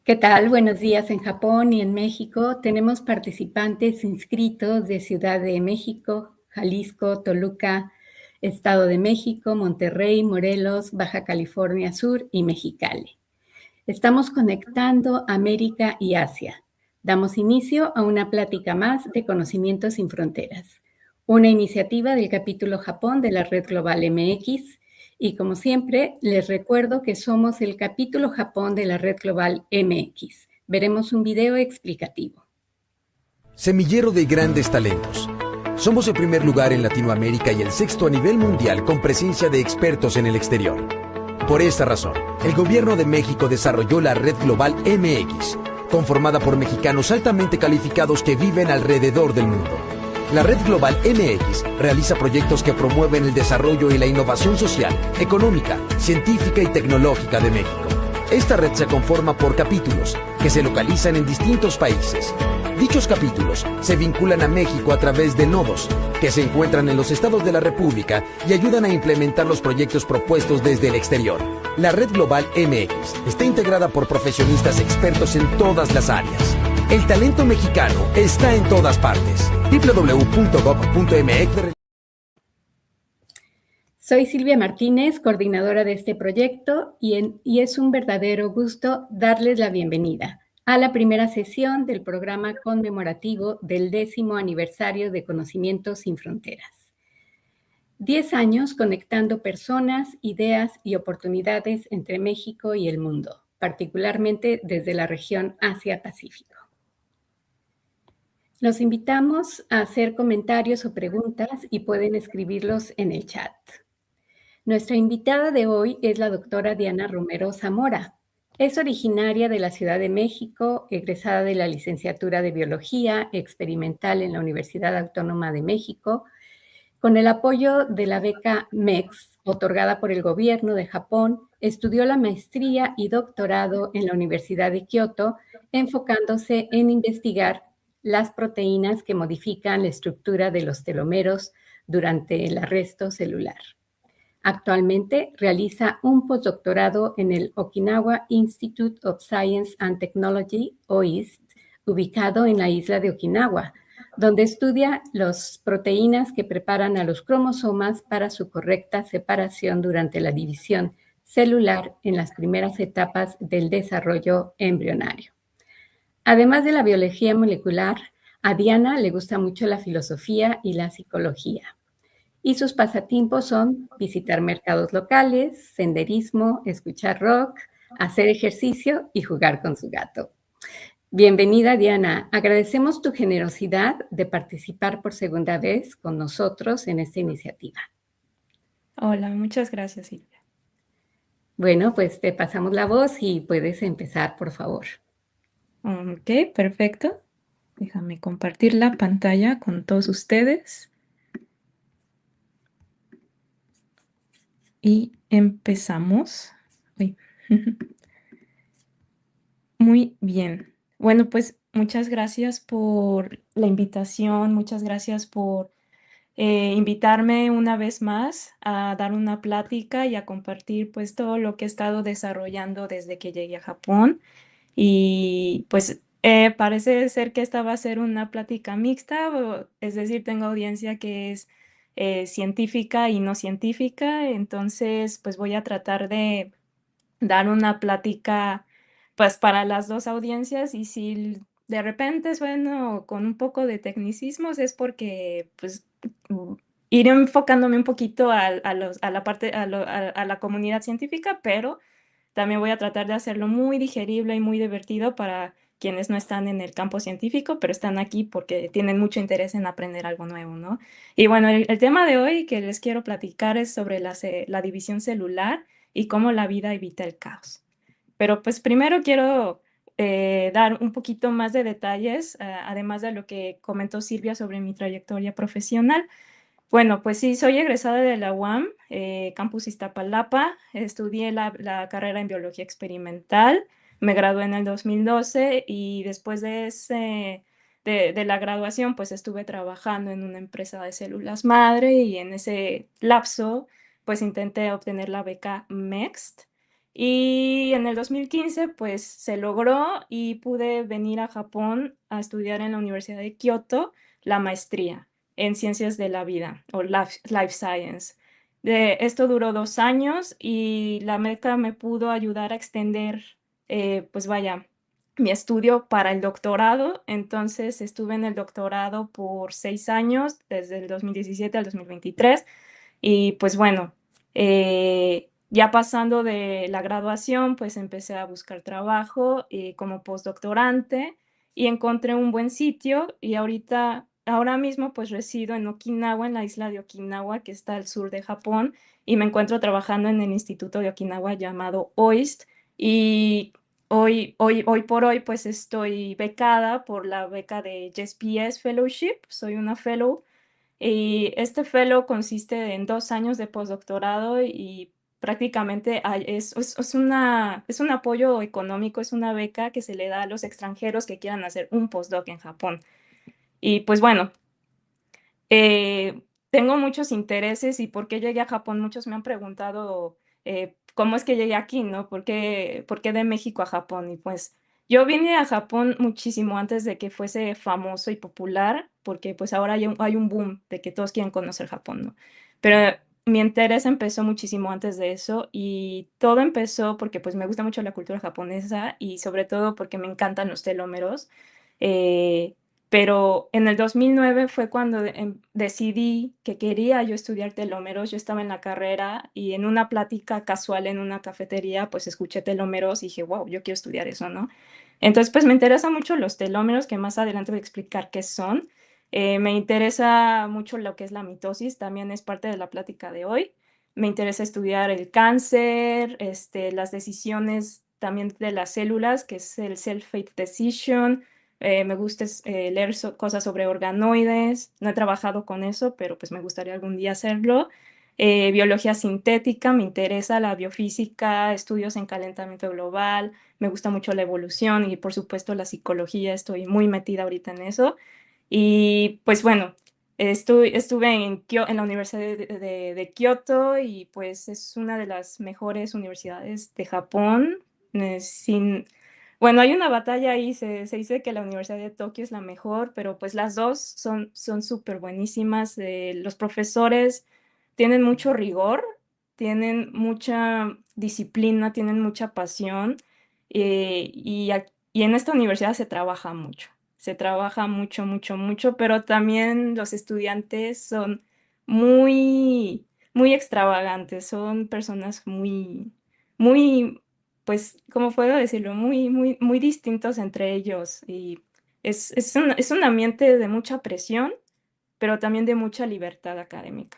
¿Qué tal? Buenos días. En Japón y en México tenemos participantes inscritos de Ciudad de México, Jalisco, Toluca, Estado de México, Monterrey, Morelos, Baja California Sur y Mexicali. Estamos conectando América y Asia. Damos inicio a una plática más de Conocimientos sin Fronteras, una iniciativa del capítulo Japón de la Red Global MX. Y como siempre, les recuerdo que somos el capítulo Japón de la Red Global MX. Veremos un video explicativo. Semillero de grandes talentos. Somos el primer lugar en Latinoamérica y el sexto a nivel mundial con presencia de expertos en el exterior. Por esta razón, el Gobierno de México desarrolló la Red Global MX, conformada por mexicanos altamente calificados que viven alrededor del mundo. La Red Global MX realiza proyectos que promueven el desarrollo y la innovación social, económica, científica y tecnológica de México. Esta red se conforma por capítulos que se localizan en distintos países. Dichos capítulos se vinculan a México a través de nodos que se encuentran en los estados de la República y ayudan a implementar los proyectos propuestos desde el exterior. La Red Global MX está integrada por profesionistas expertos en todas las áreas. El talento mexicano está en todas partes. www.gov.mx. Soy Silvia Martínez, coordinadora de este proyecto, y es un verdadero gusto darles la bienvenida a la primera sesión del programa conmemorativo del 10º aniversario de Conocimientos sin Fronteras. 10 años conectando personas, ideas y oportunidades entre México y el mundo, particularmente desde la región Asia-Pacífico. Los invitamos a hacer comentarios o preguntas y pueden escribirlos en el chat. Nuestra invitada de hoy es la doctora Diana Romero Zamora. Es originaria de la Ciudad de México, egresada de la licenciatura de Biología Experimental en la Universidad Autónoma de México, con el apoyo de la beca MEX, otorgada por el gobierno de Japón. Estudió la maestría y doctorado en la Universidad de Kioto, enfocándose en investigar las proteínas que modifican la estructura de los telómeros durante el arresto celular. Actualmente realiza un postdoctorado en el Okinawa Institute of Science and Technology, OIST, ubicado en la isla de Okinawa, donde estudia las proteínas que preparan a los cromosomas para su correcta separación durante la división celular en las primeras etapas del desarrollo embrionario. Además de la biología molecular, a Diana le gusta mucho la filosofía y la psicología. Y sus pasatiempos son visitar mercados locales, senderismo, escuchar rock, hacer ejercicio y jugar con su gato. Bienvenida, Diana. Agradecemos tu generosidad de participar por segunda vez con nosotros en esta iniciativa. Hola, muchas gracias, Silvia. Bueno, pues te pasamos la voz y puedes empezar, por favor. Ok, perfecto. Déjame compartir la pantalla con todos ustedes. Y empezamos. Uy. Muy bien. Bueno, pues muchas gracias por la invitación, muchas gracias por invitarme una vez más a dar una plática y a compartir pues todo lo que he estado desarrollando desde que llegué a Japón. Y pues parece ser que esta va a ser una plática mixta, es decir, tengo audiencia que es científica y no científica, entonces pues voy a tratar de dar una plática pues para las dos audiencias, y si de repente sueno con un poco de tecnicismos es porque pues iré enfocándome un poquito a la parte, a la comunidad científica, pero también voy a tratar de hacerlo muy digerible y muy divertido para quienes no están en el campo científico, pero están aquí porque tienen mucho interés en aprender algo nuevo, ¿no? Y bueno, el tema de hoy que les quiero platicar es sobre la división celular y cómo la vida evita el caos. Pero pues primero quiero dar un poquito más de detalles, además de lo que comentó Silvia sobre mi trayectoria profesional. Bueno, pues sí, soy egresada de la UAM, Campus Iztapalapa. Estudié la carrera en biología experimental, me gradué en el 2012 y después de la graduación pues estuve trabajando en una empresa de células madre, y en ese lapso pues intenté obtener la beca MEXT Y en el 2015, pues se logró y pude venir a Japón a estudiar en la Universidad de Kioto la maestría en ciencias de la vida o life science. Esto duró 2 años y la beca me pudo ayudar a extender, pues vaya, mi estudio para el doctorado. Entonces estuve en el doctorado por 6 años, desde el 2017 al 2023. Y pues bueno, ya pasando de la graduación, pues empecé a buscar trabajo como postdoctorante y encontré un buen sitio y ahora mismo pues resido en Okinawa, en la isla de Okinawa, que está al sur de Japón, y me encuentro trabajando en el Instituto de Okinawa llamado OIST. Y hoy por hoy pues estoy becada por la beca de JSPS Fellowship, soy una fellow, y este fellow consiste en 2 años de postdoctorado y prácticamente es un apoyo económico, es una beca que se le da a los extranjeros que quieran hacer un postdoc en Japón. Y pues bueno, tengo muchos intereses y por qué llegué a Japón. Muchos me han preguntado cómo es que llegué aquí, ¿no? ¿Por qué de México a Japón? Y pues yo vine a Japón muchísimo antes de que fuese famoso y popular, porque pues ahora hay un boom de que todos quieren conocer Japón, ¿no? Pero mi interés empezó muchísimo antes de eso y todo empezó porque pues me gusta mucho la cultura japonesa y sobre todo porque me encantan los telómeros. Eh, pero en el 2009 fue cuando decidí que quería yo estudiar telómeros. Yo estaba en la carrera y en una plática casual en una cafetería, pues escuché telómeros y dije, wow, yo quiero estudiar eso, ¿no? Entonces, pues me interesan mucho los telómeros, que más adelante voy a explicar qué son. Me interesa mucho lo que es la mitosis, también es parte de la plática de hoy. Me interesa estudiar el cáncer, las decisiones también de las células, que es el self-fate decision. Me gusta leer cosas sobre organoides. No he trabajado con eso, pero pues me gustaría algún día hacerlo. Biología sintética, me interesa la biofísica, estudios en calentamiento global, me gusta mucho la evolución y por supuesto la psicología, estoy muy metida ahorita en eso. Y pues bueno, estuve en la Universidad de Kioto y pues es una de las mejores universidades de Japón. Bueno, hay una batalla ahí, se dice que la Universidad de Tokio es la mejor, pero pues las dos son súper buenísimas. Los profesores tienen mucho rigor, tienen mucha disciplina, tienen mucha pasión, y en esta universidad se trabaja mucho, mucho, mucho, pero también los estudiantes son muy, muy extravagantes, son personas muy, pues, ¿cómo puedo decirlo? Muy, muy, muy distintos entre ellos y es un ambiente de mucha presión, pero también de mucha libertad académica.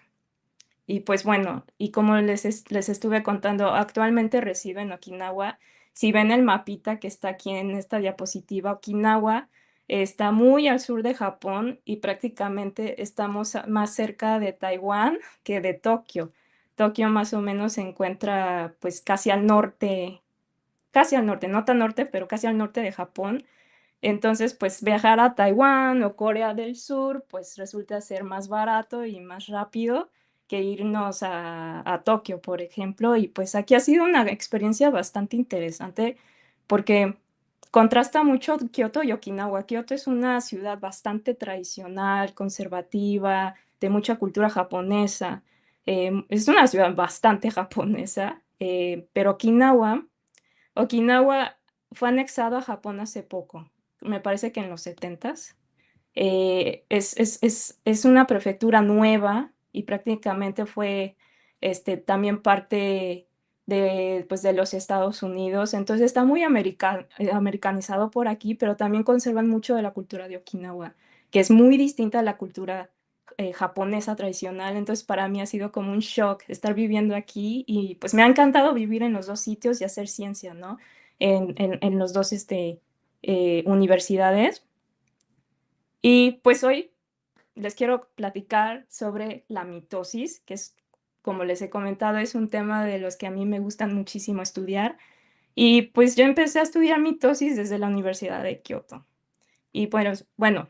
Y pues bueno, y como les estuve contando, actualmente resido en Okinawa. Si ven el mapita que está aquí en esta diapositiva, Okinawa está muy al sur de Japón y prácticamente estamos más cerca de Taiwán que de Tokio. Tokio más o menos se encuentra pues casi al norte, no tan norte, pero casi al norte de Japón. Entonces, pues viajar a Taiwán o Corea del Sur, pues resulta ser más barato y más rápido que irnos a Tokio, por ejemplo. Y pues aquí ha sido una experiencia bastante interesante porque contrasta mucho Kioto y Okinawa. Kioto es una ciudad bastante tradicional, conservativa, de mucha cultura japonesa. Es una ciudad bastante japonesa, pero Okinawa fue anexado a Japón hace poco, me parece que en los 70s. Es una prefectura nueva y prácticamente fue también parte pues, de los Estados Unidos. Entonces está muy americanizado por aquí, pero también conservan mucho de la cultura de Okinawa, que es muy distinta a la cultura japonesa tradicional. Entonces para mí ha sido como un shock estar viviendo aquí y pues me ha encantado vivir en los dos sitios y hacer ciencia, ¿no? En los dos universidades. Y pues hoy les quiero platicar sobre la mitosis, que es, como les he comentado, es un tema de los que a mí me gustan muchísimo estudiar. Y pues yo empecé a estudiar mitosis desde la Universidad de Kioto. Y bueno,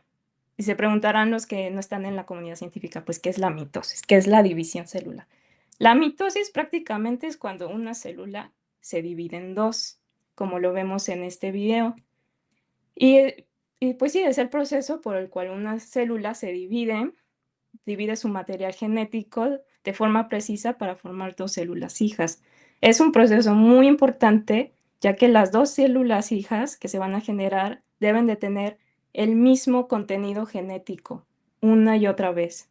y se preguntarán los que no están en la comunidad científica, pues, ¿qué es la mitosis? ¿Qué es la división celular? La mitosis prácticamente es cuando una célula se divide en dos, como lo vemos en este video. Y pues sí, es el proceso por el cual una célula se divide su material genético de forma precisa para formar dos células hijas. Es un proceso muy importante, ya que las dos células hijas que se van a generar deben de tener el mismo contenido genético una y otra vez.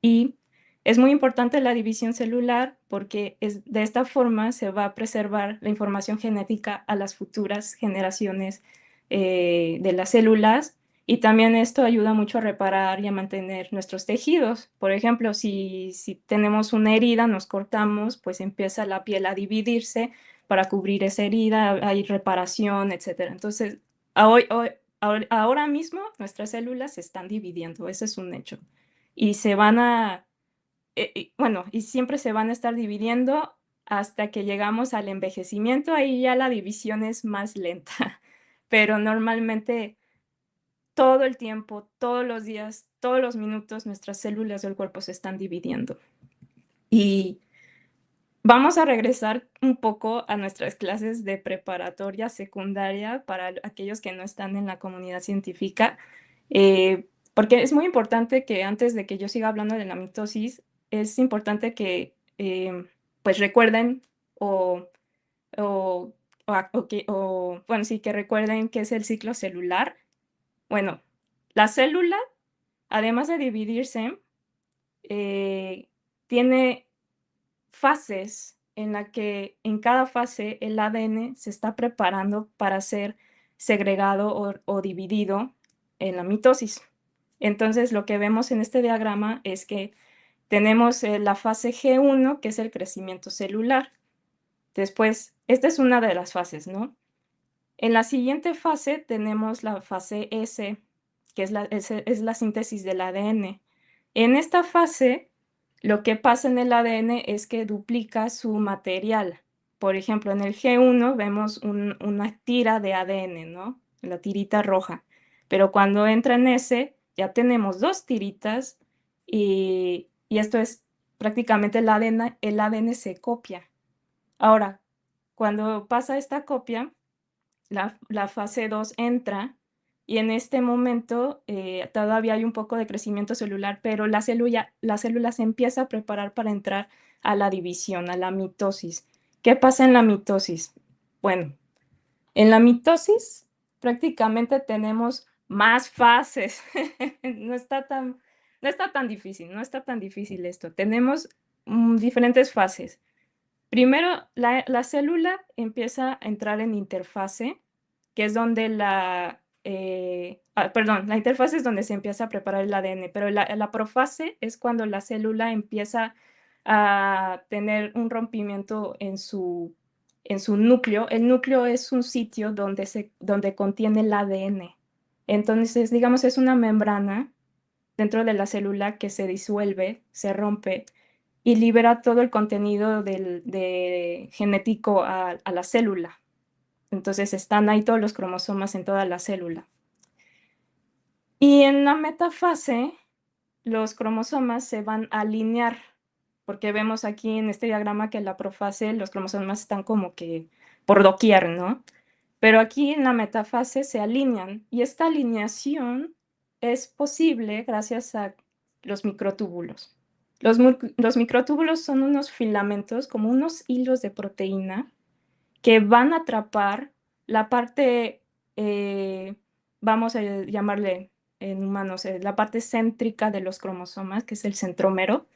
Y es muy importante la división celular porque de esta forma se va a preservar la información genética a las futuras generaciones de las células, y también esto ayuda mucho a reparar y a mantener nuestros tejidos. Por ejemplo, si tenemos una herida, nos cortamos, pues empieza la piel a dividirse para cubrir esa herida, hay reparación, etc. Entonces, ahora mismo nuestras células se están dividiendo, ese es un hecho. Y se van a, bueno, y siempre se van a estar dividiendo hasta que llegamos al envejecimiento. Ahí ya la división es más lenta, pero normalmente todo el tiempo, todos los días, todos los minutos, nuestras células del cuerpo se están dividiendo. Y vamos a regresar un poco a nuestras clases de preparatoria, secundaria, para aquellos que no están en la comunidad científica, porque es muy importante que antes de que yo siga hablando de la mitosis, es importante que pues recuerden bueno, sí, que recuerden qué es el ciclo celular. Bueno, la célula, además de dividirse, tiene fases en la que en cada fase el ADN se está preparando para ser segregado o dividido en la mitosis. Entonces, lo que vemos en este diagrama es que tenemos la fase G1, que es el crecimiento celular. Después, esta es una de las fases, ¿no? En la siguiente fase tenemos la fase S, que es la síntesis del ADN. En esta fase, lo que pasa en el ADN es que duplica su material. Por ejemplo, en el G1 vemos una tira de ADN, ¿no? La tirita roja. Pero cuando entra en S, ya tenemos dos tiritas y esto es prácticamente el ADN se copia. Ahora, cuando pasa esta copia, la fase 2 entra y en este momento todavía hay un poco de crecimiento celular, pero la célula se empieza a preparar para entrar a la división, a la mitosis. ¿Qué pasa en la mitosis? Bueno, en la mitosis prácticamente tenemos más fases. No está tan difícil, no está tan difícil esto. Tenemos diferentes fases. Primero, la célula empieza a entrar en interfase, que es donde la interfase es donde se empieza a preparar el ADN, pero la profase es cuando la célula empieza a tener un rompimiento en su núcleo. El núcleo es un sitio donde contiene el ADN. Entonces, digamos, es una membrana dentro de la célula que se disuelve, se rompe y libera todo el contenido genético a la célula. Entonces están ahí todos los cromosomas en toda la célula. Y en la metafase, los cromosomas se van a alinear, porque vemos aquí en este diagrama que en la profase los cromosomas están como que por doquier, ¿no? Pero aquí en la metafase se alinean, y esta alineación es posible gracias a los microtúbulos. Los microtúbulos son unos filamentos, como unos hilos de proteína, que van a atrapar la parte, vamos a llamarle en humanos, la parte céntrica de los cromosomas, que es el centrómero.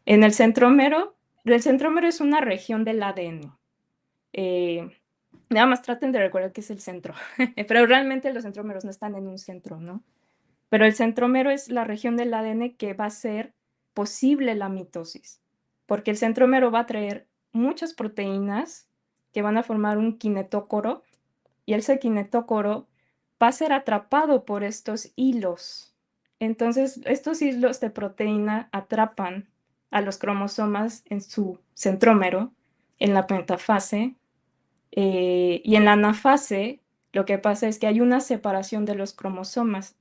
En el centrómero es una región del ADN. Nada más traten de recordar que es el centro, pero realmente los centrómeros no están en un centro, ¿no? Pero el centrómero es la región del ADN que va a hacer posible la mitosis, porque el centrómero va a traer muchas proteínas que van a formar un kinetócoro, y ese kinetócoro va a ser atrapado por estos hilos. Entonces, estos hilos de proteína atrapan a los cromosomas en su centrómero, en la metafase, y en la anafase lo que pasa es que hay una separación de los cromosomas.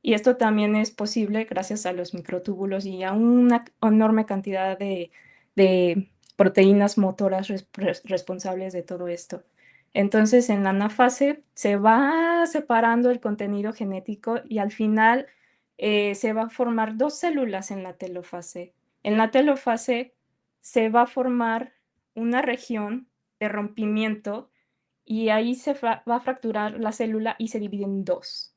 Y esto también es posible gracias a los microtúbulos y a una enorme cantidad de proteínas motoras responsables de todo esto. Entonces, en la anafase se va separando el contenido genético y al final se va a formar dos células en la telofase. En la telofase se va a formar una región de rompimiento y ahí se va a fracturar la célula y se divide en dos.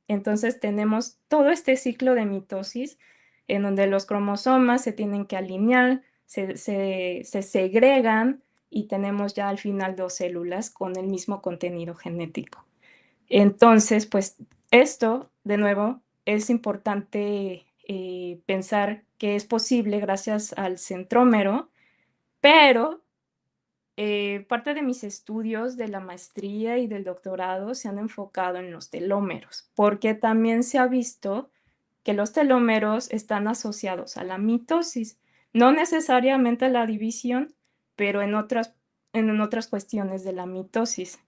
Entonces tenemos todo este ciclo de mitosis en donde los cromosomas se tienen que alinear, se segregan y tenemos ya al final dos células con el mismo contenido genético. Entonces, pues esto, de nuevo, es importante pensar que es posible gracias al centrómero, pero parte de mis estudios de la maestría y del doctorado se han enfocado en los telómeros, porque también se ha visto que los telómeros están asociados a la mitosis, no necesariamente a la división, pero en otras cuestiones de la mitosis,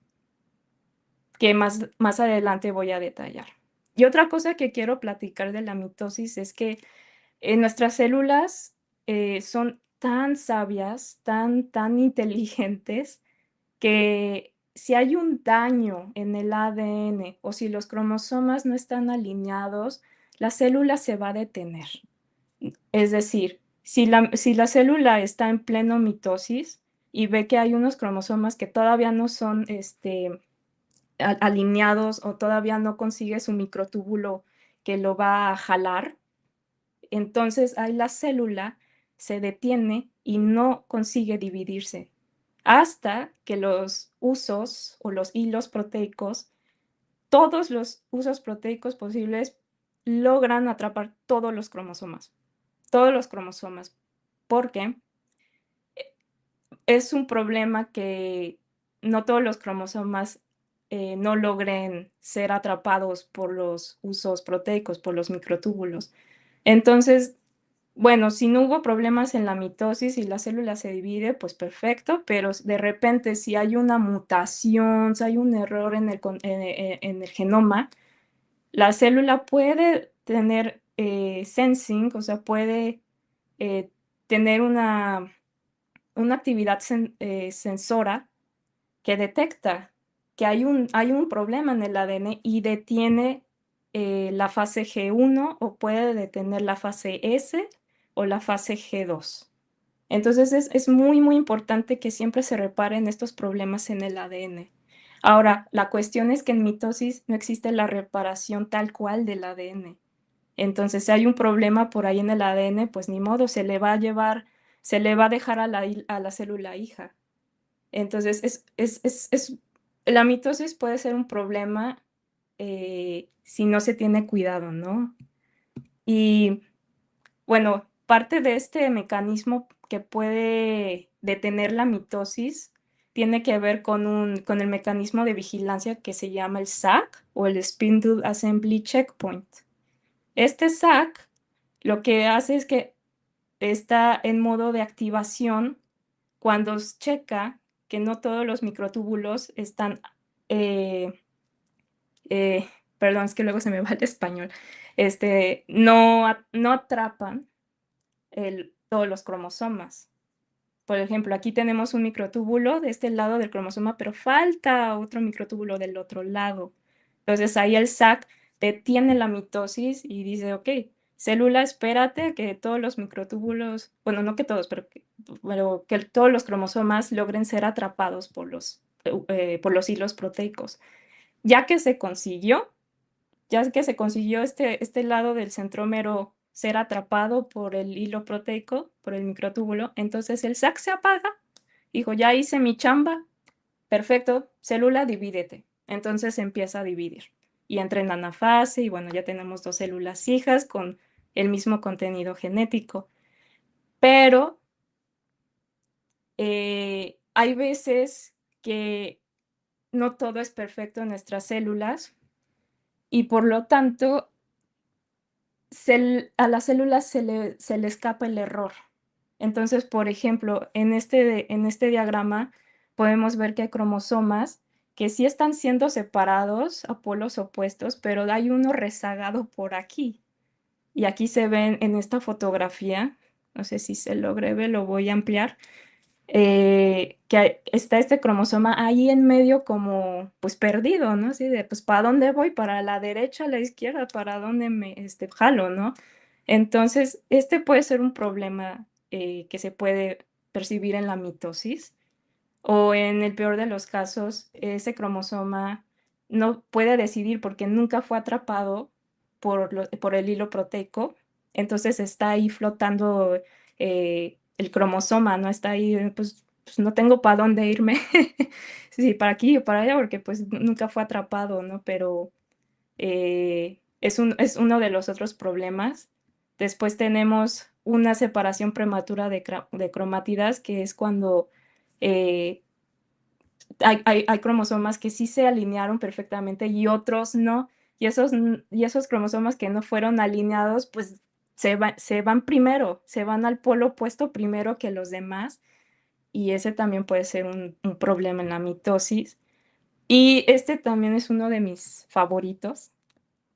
que más adelante voy a detallar. Y otra cosa que quiero platicar de la mitosis es que nuestras células son tan sabias, tan inteligentes, que si hay un daño en el ADN o si los cromosomas no están alineados, la célula se va a detener. Es decir, si la célula está en pleno mitosis y ve que hay unos cromosomas que todavía no son alineados o todavía no consigue su microtúbulo que lo va a jalar, entonces ahí la célula se detiene y no consigue dividirse hasta que los usos o los hilos proteicos, todos los usos proteicos posibles, logran atrapar todos los cromosomas, porque es un problema que no todos los cromosomas no logren ser atrapados por los usos proteicos, por los microtúbulos. Entonces, bueno, si no hubo problemas en la mitosis y la célula se divide, pues perfecto, pero de repente si hay una mutación, si hay un error en el genoma, la célula puede tener sensing, o sea, puede tener una actividad sensora que detecta que hay un problema en el ADN y detiene la fase G1 o puede detener la fase S o la fase G2. Entonces es muy, muy importante que siempre se reparen estos problemas en el ADN. Ahora, la cuestión es que en mitosis no existe la reparación tal cual del ADN. Entonces, si hay un problema por ahí en el ADN, pues ni modo, se le va a dejar a la célula hija. Entonces, la mitosis puede ser un problema si no se tiene cuidado, ¿no? Y bueno, parte de este mecanismo que puede detener la mitosis tiene que ver con el mecanismo de vigilancia que se llama el SAC o el Spindle Assembly Checkpoint. Este SAC lo que hace es que está en modo de activación cuando checa que no todos los microtúbulos están, perdón, es que luego se me va el español, no atrapan todos los cromosomas. Por ejemplo, aquí tenemos un microtúbulo de este lado del cromosoma, pero falta otro microtúbulo del otro lado. Entonces ahí el SAC detiene la mitosis y dice, ok, célula, espérate que todos los microtúbulos, bueno, no que todos, pero que todos los cromosomas logren ser atrapados por los hilos proteicos. Ya que se consiguió este lado del centrómero ser atrapado por el hilo proteico, por el microtúbulo, entonces el SAC se apaga. Dijo, ya hice mi chamba, perfecto, célula, divídete. Entonces se empieza a dividir y entra en anafase y bueno, ya tenemos dos células hijas con el mismo contenido genético. Pero hay veces que no todo es perfecto en nuestras células y por lo tanto a las células se le escapa el error. Entonces, por ejemplo, en este diagrama podemos ver que hay cromosomas que sí están siendo separados a polos opuestos, pero hay uno rezagado por aquí. Y aquí se ven en esta fotografía, no sé si se logre ver, lo voy a ampliar. que está este cromosoma ahí en medio como pues perdido, ¿no? Así de, pues, ¿para dónde voy? ¿Para la derecha, a la izquierda? ¿Para dónde me jalo, no? Entonces, este puede ser un problema que se puede percibir en la mitosis, o en el peor de los casos, ese cromosoma no puede decidir porque nunca fue atrapado por el hilo proteico, entonces está ahí flotando el cromosoma, ¿no? Está ahí, pues no tengo para dónde irme, sí, para aquí o para allá, porque pues nunca fue atrapado, ¿no? Pero es uno de los otros problemas. Después tenemos una separación prematura de cromátidas, que es cuando eh, hay cromosomas que sí se alinearon perfectamente y otros no. Y esos cromosomas que no fueron alineados, pues se van primero, se van al polo opuesto primero que los demás. Y ese también puede ser un problema en la mitosis. Y este también es uno de mis favoritos,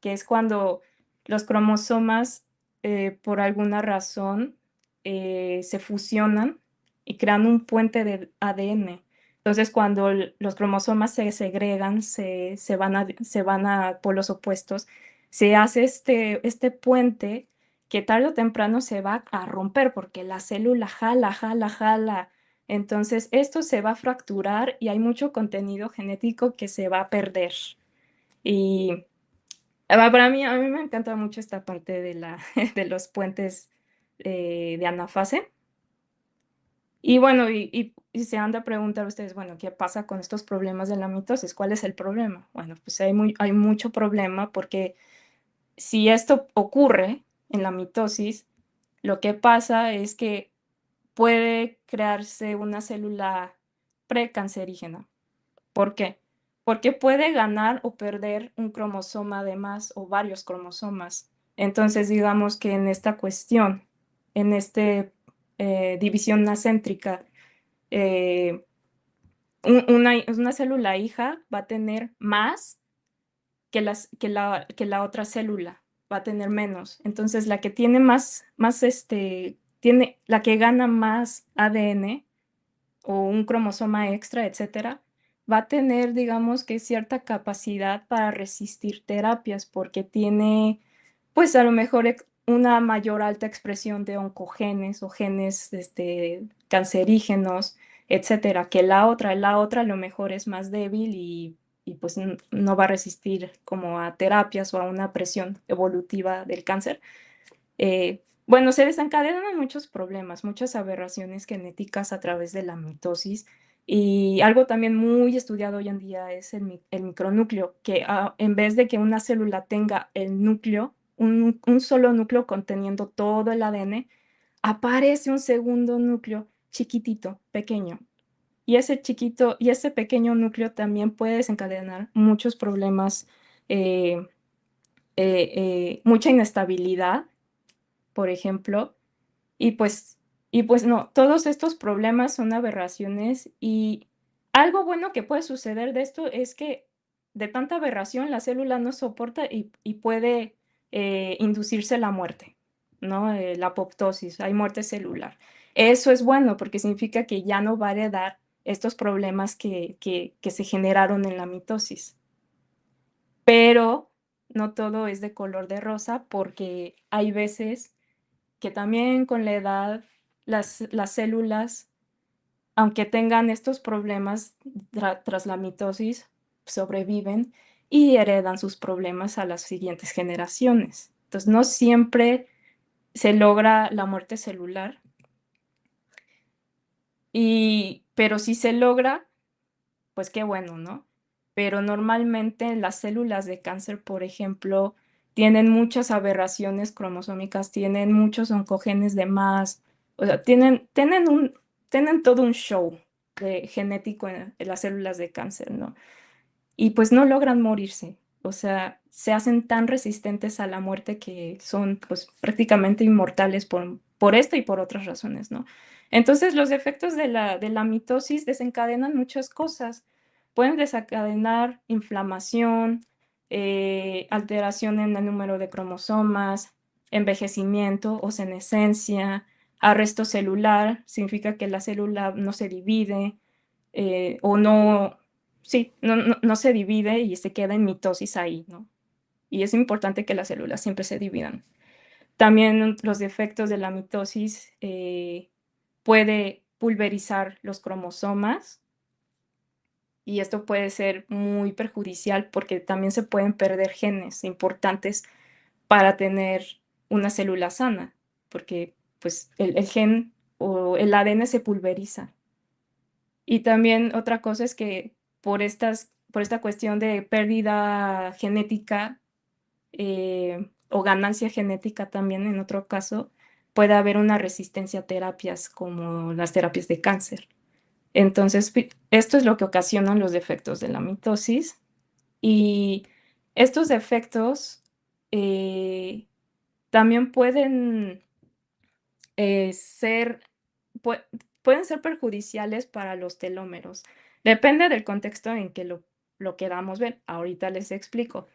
que es cuando los cromosomas, por alguna razón, se fusionan y crean un puente de ADN. Entonces, cuando los cromosomas se segregan, se van a polos opuestos, se hace este puente que tarde o temprano se va a romper porque la célula jala, jala, jala. Entonces, esto se va a fracturar y hay mucho contenido genético que se va a perder. Y para mí, a mí me encanta mucho esta parte de los puentes de anafase. Y bueno, y se han de preguntar ustedes, bueno, ¿qué pasa con estos problemas de la mitosis? ¿Cuál es el problema? Bueno, pues hay mucho problema porque si esto ocurre en la mitosis, lo que pasa es que puede crearse una célula precancerígena. ¿Por qué? Porque puede ganar o perder un cromosoma de más o varios cromosomas. Entonces, digamos que en esta cuestión, en esta división acéntrica, eh, una célula hija va a tener más que la otra célula, va a tener menos. Entonces, la que tiene la que gana más ADN o un cromosoma extra, etcétera, va a tener, digamos que cierta capacidad para resistir terapias porque tiene, pues a lo mejor una mayor alta expresión de oncogenes o genes cancerígenos, etcétera, que la otra. La otra a lo mejor es más débil y pues no va a resistir como a terapias o a una presión evolutiva del cáncer. Bueno, se desencadenan muchos problemas, muchas aberraciones genéticas a través de la mitosis. Y algo también muy estudiado hoy en día es el micronúcleo, que en vez de que una célula tenga el núcleo, un solo núcleo conteniendo todo el ADN, aparece un segundo núcleo chiquitito, pequeño. Y ese pequeño núcleo también puede desencadenar muchos problemas, eh, mucha inestabilidad, por ejemplo, y pues, y pues no, todos estos problemas son aberraciones y algo bueno que puede suceder de esto es que de tanta aberración la célula no soporta y puede inducirse la muerte, ¿no? La apoptosis, hay muerte celular. Eso es bueno porque significa que ya no va a heredar estos problemas que se generaron en la mitosis. Pero no todo es de color de rosa porque hay veces que también con la edad las células, aunque tengan estos problemas tras la mitosis, sobreviven y heredan sus problemas a las siguientes generaciones. Entonces, no siempre se logra la muerte celular, pero si se logra, pues qué bueno, ¿no? Pero normalmente las células de cáncer, por ejemplo, tienen muchas aberraciones cromosómicas, tienen muchos oncogenes de más, o sea, tienen todo un show genético en las células de cáncer, ¿no? Y pues no logran morirse, o sea, se hacen tan resistentes a la muerte que son pues prácticamente inmortales por esto y por otras razones, ¿no? Entonces los efectos de la mitosis desencadenan muchas cosas. Pueden desencadenar inflamación, alteración en el número de cromosomas, envejecimiento o senescencia, arresto celular, significa que la célula no se divide o no, sí, no se divide y se queda en mitosis ahí, ¿no? Y es importante que las células siempre se dividan. También los defectos de la mitosis puede pulverizar los cromosomas y esto puede ser muy perjudicial porque también se pueden perder genes importantes para tener una célula sana, porque pues el gen o el ADN se pulveriza. Y también otra cosa es que por esta cuestión de pérdida genética o ganancia genética también en otro caso, puede haber una resistencia a terapias como las terapias de cáncer. Entonces, esto es lo que ocasionan los defectos de la mitosis y estos defectos también pueden pueden ser perjudiciales para los telómeros. Depende del contexto en que lo queramos ver. Ahorita les explico.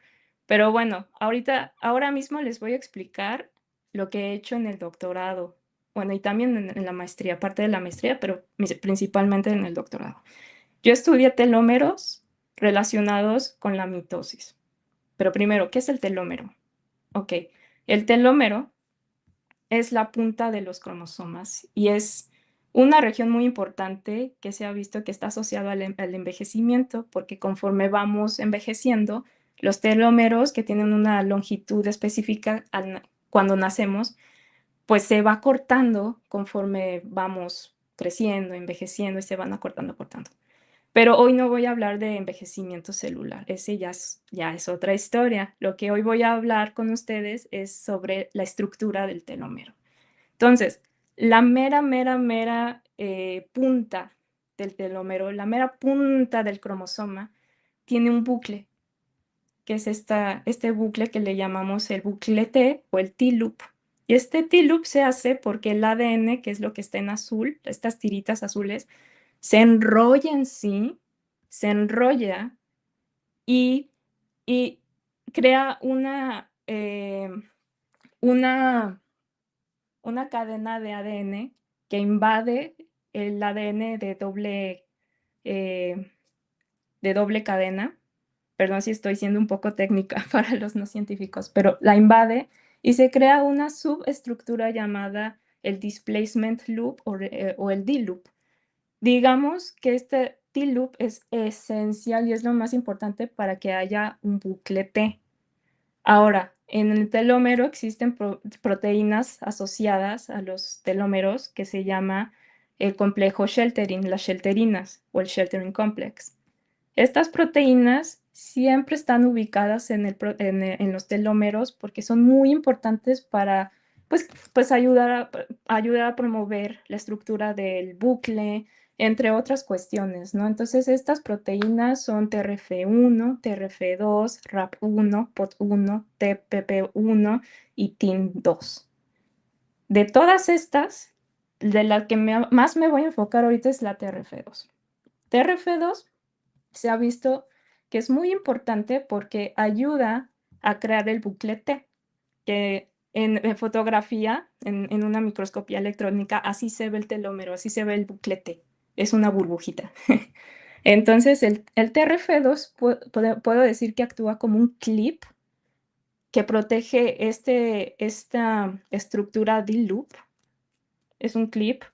Pero bueno, ahora mismo les voy a explicar lo que he hecho en el doctorado. Bueno, y también en la maestría, parte de la maestría, pero principalmente en el doctorado. Yo estudié telómeros relacionados con la mitosis. Pero primero, ¿qué es el telómero? Ok, el telómero es la punta de los cromosomas y es una región muy importante que se ha visto que está asociada al envejecimiento, porque conforme vamos envejeciendo, los telómeros que tienen una longitud específica cuando nacemos, pues se va cortando conforme vamos creciendo, envejeciendo y se van acortando, cortando. Pero hoy no voy a hablar de envejecimiento celular, ese ya es otra historia. Lo que hoy voy a hablar con ustedes es sobre la estructura del telómero. Entonces, la mera punta del telómero, la mera punta del cromosoma, tiene un bucle, que es este bucle que le llamamos el bucle T o el T-loop. Y este T-loop se hace porque el ADN, que es lo que está en azul, estas tiritas azules, se enrolla en sí, se enrolla y, y crea una cadena de ADN que invade el ADN de doble cadena. Perdón si estoy siendo un poco técnica para los no científicos, pero la invade y se crea una subestructura llamada el displacement loop o el D-loop. Digamos que este T-loop es esencial y es lo más importante para que haya un bucle T. Ahora, en el telómero existen proteínas asociadas a los telómeros que se llama el complejo sheltering, las shelterinas o el sheltering complex. Estas proteínas siempre están ubicadas en los telómeros porque son muy importantes para pues ayudar a promover la estructura del bucle, entre otras cuestiones, ¿no? Entonces, estas proteínas son TRF1, TRF2, RAP1, POT1, TPP1 y TIM2. De todas estas, de la que más me voy a enfocar ahorita es la TRF2. TRF2 se ha visto que es muy importante porque ayuda a crear el bucle T, que en fotografía, en una microscopía electrónica, así se ve el telómero, así se ve el bucle T. Es una burbujita. Entonces, el TRF2 puedo decir que actúa como un clip que protege esta estructura D-loop. Es un clip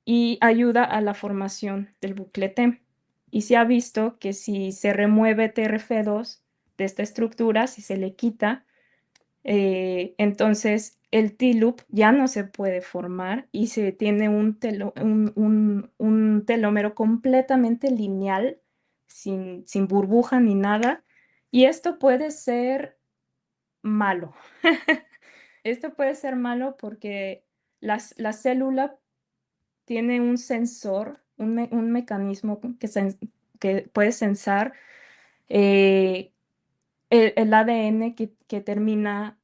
y ayuda a la formación del bucle T. Y se ha visto que si se remueve TRF2 de esta estructura, si se le quita, entonces el T-loop ya no se puede formar y se tiene un telómero completamente lineal, sin burbuja ni nada. Y esto puede ser malo. Esto puede ser malo porque la célula tiene un sensor, un mecanismo que puede sensar el ADN que termina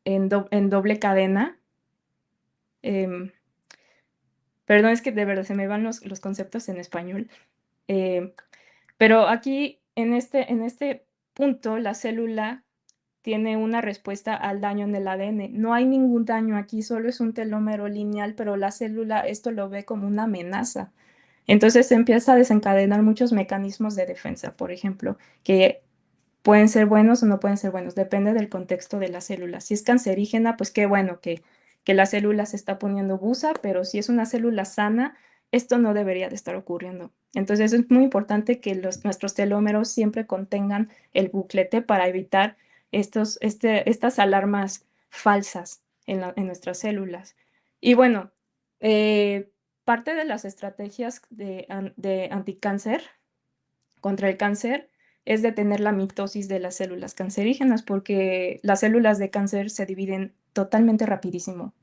en doble cadena. Perdón, es que de verdad se me van los conceptos en español. Pero aquí, en este punto, la célula tiene una respuesta al daño en el ADN. No hay ningún daño aquí, solo es un telómero lineal, pero la célula esto lo ve como una amenaza. Entonces se empieza a desencadenar muchos mecanismos de defensa, por ejemplo, que pueden ser buenos o no pueden ser buenos, depende del contexto de la célula. Si es cancerígena, pues qué bueno que la célula se está poniendo busa, pero si es una célula sana, esto no debería de estar ocurriendo. Entonces es muy importante que nuestros telómeros siempre contengan el buclete para evitar estas alarmas falsas en nuestras células. Y bueno, parte de las estrategias de anticáncer contra el cáncer es detener la mitosis de las células cancerígenas, porque las células de cáncer se dividen totalmente rapidísimo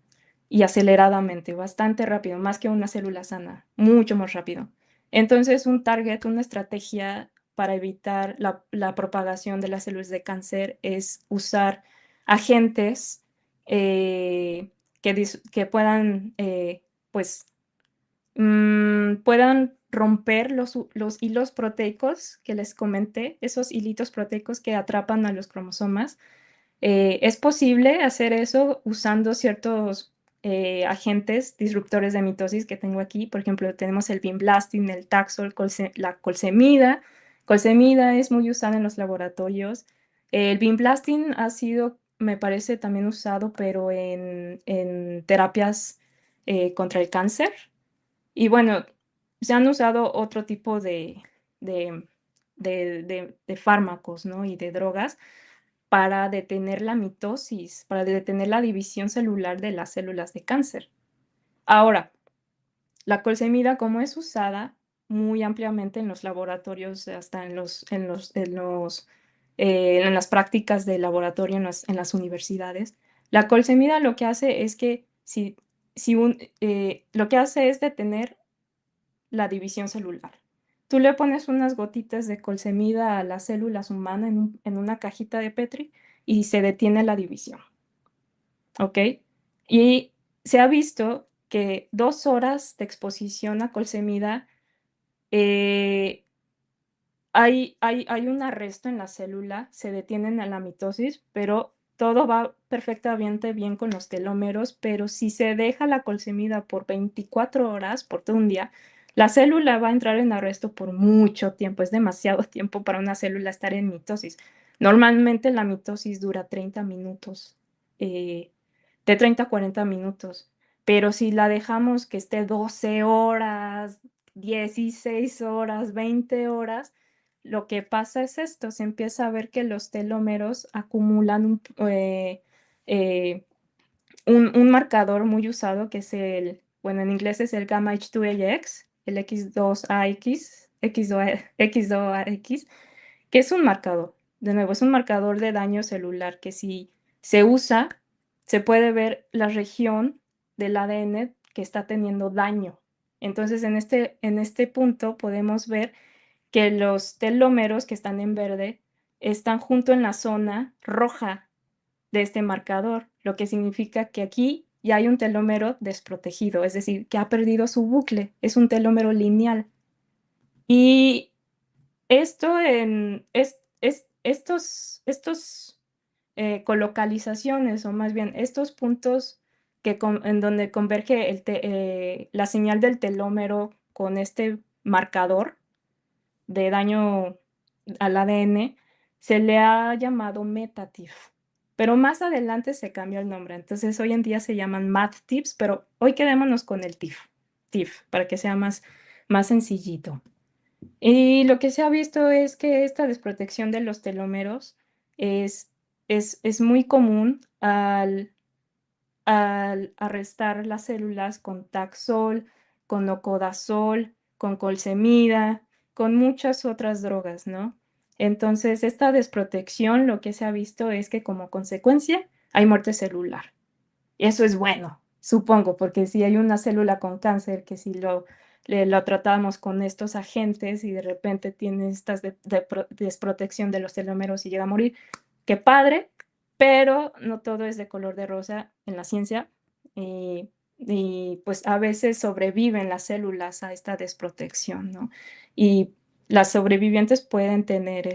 y aceleradamente, bastante rápido, más que una célula sana, mucho más rápido. Entonces, un target, una estrategia para evitar la propagación de las células de cáncer es usar agentes que puedan, pues, puedan romper los hilos proteicos que les comenté, esos hilitos proteicos que atrapan a los cromosomas. Es posible hacer eso usando ciertos agentes disruptores de mitosis que tengo aquí. Por ejemplo, tenemos el vinblastin, el Taxol, la colsemida. Colsemida es muy usada en los laboratorios. El vinblastin ha sido, me parece, también usado, pero en terapias contra el cáncer. Y bueno, se han usado otro tipo de, de fármacos, ¿no? Y de drogas para detener la mitosis, para detener la división celular de las células de cáncer. Ahora, la colsemida, como es usada muy ampliamente en los laboratorios, hasta en las prácticas de laboratorio en las universidades, la colsemida lo que hace es que lo que hace es detener la división celular. Tú le pones unas gotitas de colsemida a las células humanas en una cajita de Petri y se detiene la división. ¿Ok? Y se ha visto que 2 horas de exposición a colsemida hay un arresto en la célula, se detienen en la mitosis, pero todo va perfectamente bien con los telómeros, pero si se deja la colsemida por 24 horas, por todo un día, la célula va a entrar en arresto por mucho tiempo, es demasiado tiempo para una célula estar en mitosis. Normalmente la mitosis dura 30 minutos, de 30 a 40 minutos, pero si la dejamos que esté 12 horas, 16 horas, 20 horas, lo que pasa es esto, se empieza a ver que los telómeros acumulan un marcador muy usado que es bueno, en inglés es el gamma H2AX, el X2AX, X2AX, que es un marcador. De nuevo, es un marcador de daño celular que si se usa, se puede ver la región del ADN que está teniendo daño. Entonces, en este punto podemos ver que los telómeros que están en verde están junto en la zona roja de este marcador, lo que significa que aquí ya hay un telómero desprotegido, es decir, que ha perdido su bucle, es un telómero lineal. Y esto estos colocalizaciones, o más bien estos puntos en donde converge la señal del telómero con este marcador de daño al ADN, se le ha llamado MetaTIF. Pero más adelante se cambió el nombre. Entonces hoy en día se llaman MATTIFs, pero hoy quedémonos con el TIF, para que sea más sencillito. Y lo que se ha visto es que esta desprotección de los telómeros es muy común al arrestar las células con Taxol, con Ocodazol, con colsemida, con muchas otras drogas, ¿no? Entonces, esta desprotección lo que se ha visto es que como consecuencia hay muerte celular. Y eso es bueno, supongo, porque si hay una célula con cáncer que si lo tratamos con estos agentes y de repente tiene esta desprotección de los telómeros y llega a morir, qué padre, pero no todo es de color de rosa en la ciencia. Y pues a veces sobreviven las células a esta desprotección, ¿no? Y las sobrevivientes pueden tener,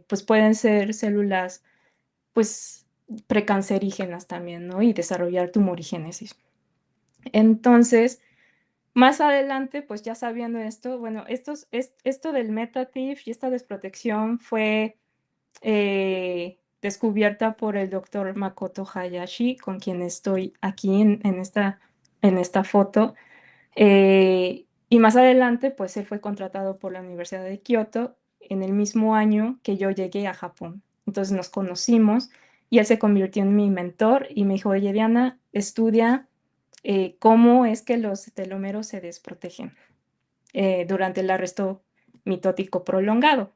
pues pueden ser células pues, precancerígenas también, ¿no? Y desarrollar tumorigénesis. Entonces, más adelante, pues ya sabiendo esto, bueno, esto del Metatif y esta desprotección fue descubierta por el doctor Makoto Hayashi, con quien estoy aquí en esta foto. Y más adelante, pues él fue contratado por la Universidad de Kioto en el mismo año que yo llegué a Japón. Entonces nos conocimos y él se convirtió en mi mentor y me dijo, oye, Diana, estudia cómo es que los telómeros se desprotegen durante el arresto mitótico prolongado.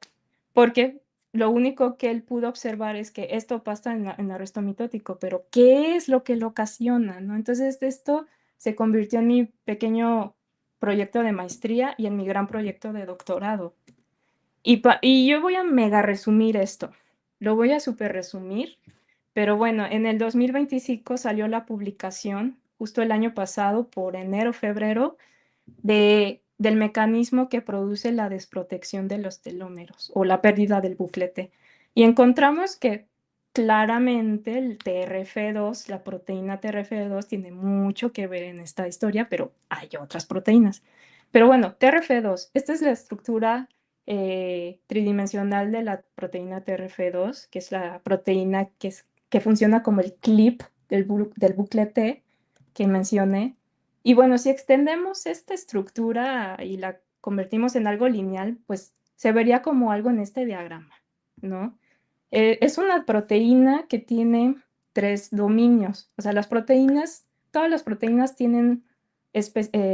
Porque lo único que él pudo observar es que esto pasa en arresto mitótico, pero ¿qué es lo que lo ocasiona, no? Entonces esto se convirtió en mi pequeño proyecto de maestría y en mi gran proyecto de doctorado. Y yo voy a mega resumir esto. Lo voy a super resumir, pero bueno, en el 2025 salió la publicación, justo el año pasado, por enero, febrero, del mecanismo que produce la desprotección de los telómeros o la pérdida del buclete. Y encontramos que claramente el TRF2, la proteína TRF2, tiene mucho que ver en esta historia, pero hay otras proteínas. Pero bueno, TRF2, esta es la estructura tridimensional de la proteína TRF2, que es la proteína que funciona como el clip del buclete que mencioné. Y bueno, si extendemos esta estructura y la convertimos en algo lineal, pues se vería como algo en este diagrama, ¿no? Es una proteína que tiene 3 dominios. O sea, todas las proteínas tienen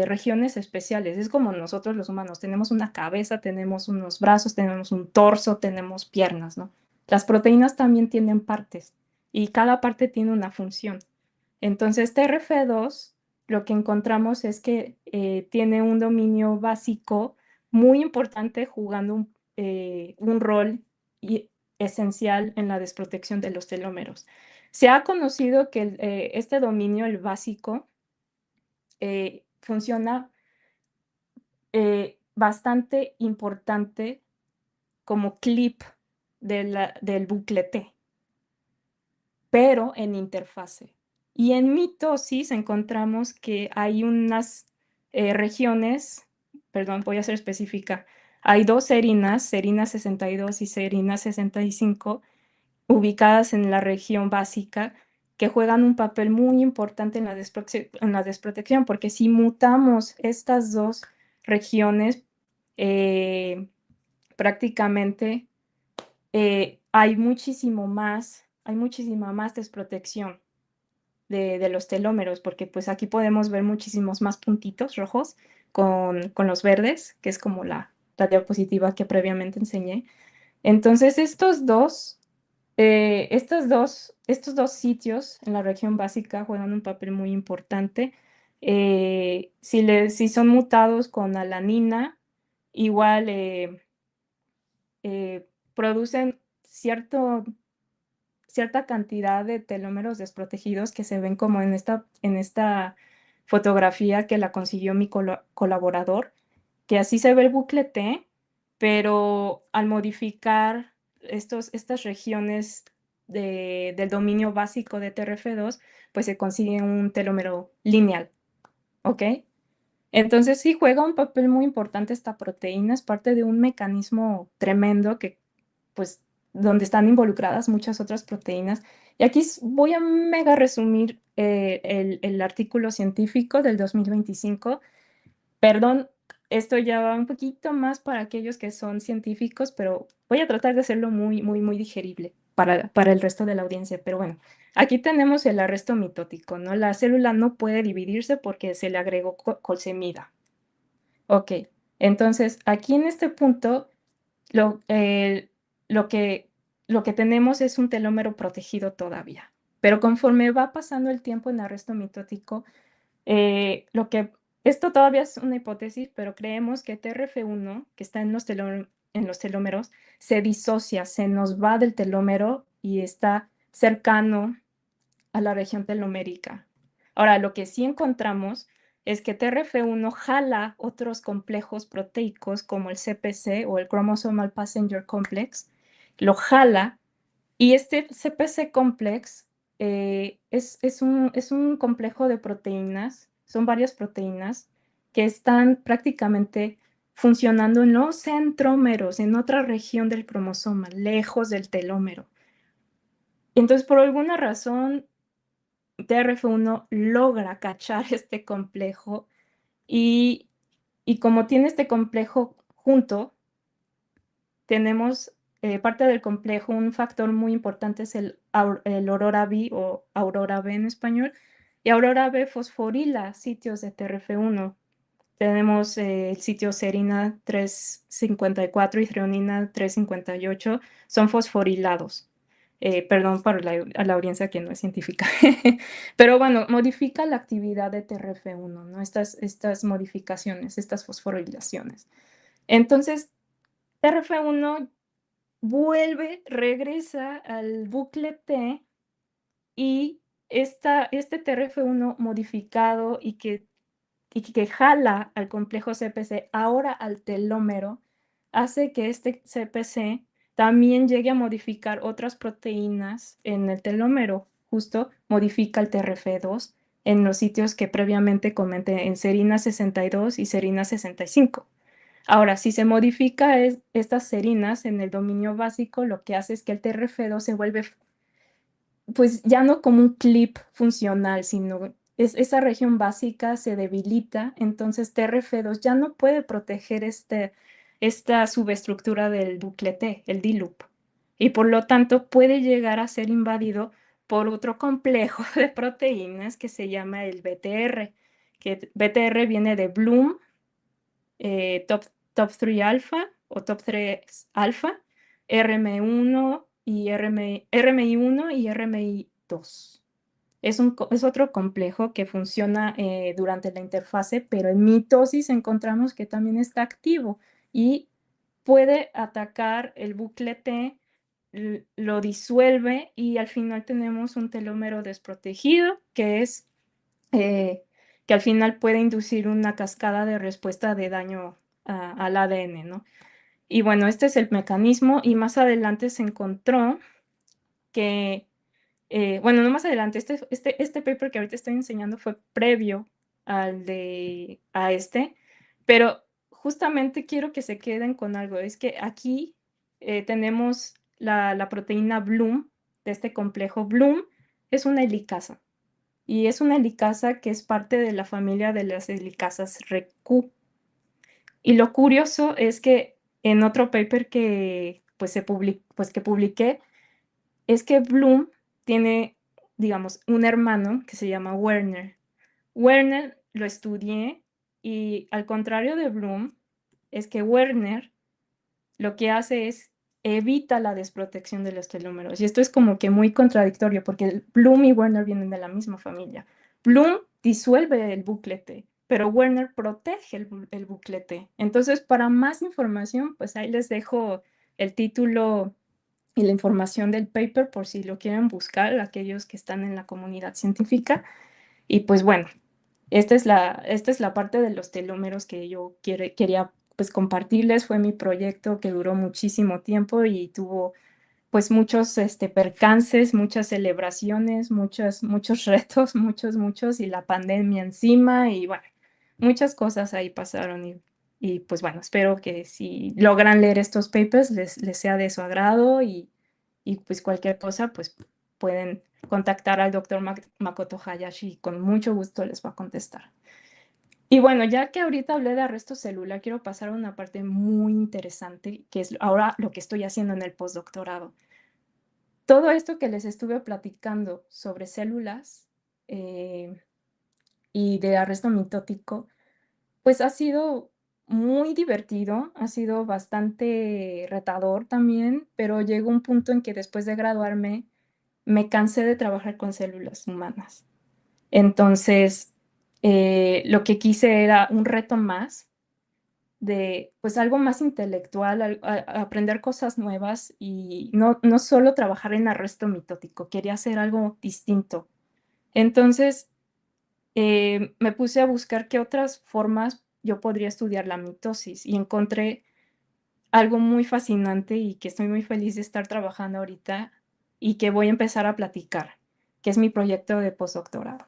regiones especiales. Es como nosotros los humanos, tenemos una cabeza, tenemos unos brazos, tenemos un torso, tenemos piernas, ¿no? Las proteínas también tienen partes y cada parte tiene una función. Entonces, TRF2 lo que encontramos es que tiene un dominio básico muy importante jugando un rol esencial en la desprotección de los telómeros. Se ha conocido que este dominio, el básico, funciona bastante importante como clip del buclete, pero en interfase. Y en mitosis encontramos que hay unas regiones, perdón, voy a ser específica, hay 2 serinas, serina 62 y serina 65, ubicadas en la región básica, que juegan un papel muy importante en la desprotección, porque si mutamos estas 2 regiones, prácticamente hay muchísima más desprotección de los telómeros, porque pues aquí podemos ver muchísimos más puntitos rojos con los verdes, que es como la diapositiva que previamente enseñé. Entonces, estos dos sitios en la región básica juegan un papel muy importante. Si son mutados con alanina, igual producen cierta cantidad de telómeros desprotegidos que se ven como en esta fotografía que la consiguió mi colaborador, que así se ve el bucle T, pero al modificar estas regiones del dominio básico de TRF2, pues se consigue un telómero lineal, ¿ok? Entonces sí juega un papel muy importante esta proteína, es parte de un mecanismo tremendo que, pues, donde están involucradas muchas otras proteínas. Y aquí voy a mega resumir el artículo científico del 2025. Perdón, esto ya va un poquito más para aquellos que son científicos, pero voy a tratar de hacerlo muy, muy, muy digerible para el resto de la audiencia. Pero bueno, aquí tenemos el arresto mitótico, ¿no? La célula no puede dividirse porque se le agregó colsemida. Ok, entonces aquí en este punto lo que tenemos es un telómero protegido todavía. Pero conforme va pasando el tiempo en arresto mitótico, esto todavía es una hipótesis, pero creemos que TRF1, que está en los telómeros, se disocia, se nos va del telómero y está cercano a la región telomérica. Ahora, lo que sí encontramos es que TRF1 jala otros complejos proteicos como el CPC o el Chromosomal Passenger Complex, lo jala Y este CPC complex es un complejo de proteínas, son varias proteínas que están prácticamente funcionando en los centrómeros, en otra región del cromosoma, lejos del telómero. Entonces, por alguna razón, TRF1 logra cachar este complejo y como tiene este complejo junto, tenemos parte del complejo, un factor muy importante es el Aurora B o Aurora B en español, y Aurora B fosforila sitios de TRF1. Tenemos el sitio serina 354 y threonina 358, son fosforilados. Perdón para a la audiencia que no es científica. Pero bueno, modifica la actividad de TRF1, ¿no? Estas modificaciones, estas fosforilaciones. Entonces, TRF1 regresa al bucle T y este TRF1 modificado y que jala al complejo CPC ahora al telómero, hace que este CPC también llegue a modificar otras proteínas en el telómero, justo modifica el TRF2 en los sitios que previamente comenté, en serina 62 y serina 65. Ahora, si se modifica estas serinas en el dominio básico, lo que hace es que el TRF2 se vuelve, pues ya no como un clip funcional, sino esa región básica se debilita, entonces TRF2 ya no puede proteger esta subestructura del bucle T, el D-loop, y por lo tanto puede llegar a ser invadido por otro complejo de proteínas que se llama el BTR, que BTR viene de Bloom, top 3 alfa o top 3 alfa, RM1 y RMI1 y RMI2. Es otro complejo que funciona durante la interfase, pero en mitosis encontramos que también está activo y puede atacar el bucle T, lo disuelve y al final tenemos un telómero desprotegido que es que al final puede inducir una cascada de respuesta de daño al ADN, ¿no? Y bueno, este es el mecanismo y más adelante se encontró que, bueno, no más adelante, este paper que ahorita estoy enseñando fue previo a este, pero justamente quiero que se queden con algo, es que aquí tenemos la proteína Bloom, de este complejo Bloom, es una helicasa. Y es una helicasa que es parte de la familia de las helicasas REC-Q. Y lo curioso es que en otro paper que, que publiqué, es que Bloom tiene, digamos, un hermano que se llama Werner. Werner lo estudié y al contrario de Bloom, es que Werner lo que hace es evita la desprotección de los telómeros. Y esto es como que muy contradictorio porque Bloom y Werner vienen de la misma familia. Bloom disuelve el bucle T, pero Werner protege el bucle T. Entonces, para más información, pues ahí les dejo el título y la información del paper por si lo quieren buscar, aquellos que están en la comunidad científica. Y pues bueno, esta es la parte de los telómeros que yo quería pues compartirles. Fue mi proyecto que duró muchísimo tiempo y tuvo pues muchos percances, muchas celebraciones, muchos retos, muchos, y la pandemia encima, y bueno, muchas cosas ahí pasaron. Y pues bueno, espero que si logran leer estos papers les sea de su agrado y pues cualquier cosa, pues pueden contactar al doctor Makoto Hayashi y con mucho gusto les va a contestar. Y bueno, ya que ahorita hablé de arresto celular, quiero pasar a una parte muy interesante, que es ahora lo que estoy haciendo en el postdoctorado. Todo esto que les estuve platicando sobre células y de arresto mitótico, pues ha sido muy divertido, ha sido bastante retador también, pero llegó un punto en que después de graduarme me cansé de trabajar con células humanas. Entonces, lo que quise era un reto más de, pues, algo más intelectual, aprender cosas nuevas y no solo trabajar en arresto mitótico, quería hacer algo distinto. Entonces, me puse a buscar qué otras formas yo podría estudiar la mitosis y encontré algo muy fascinante y que estoy muy feliz de estar trabajando ahorita, y que voy a empezar a platicar, que es mi proyecto de postdoctorado.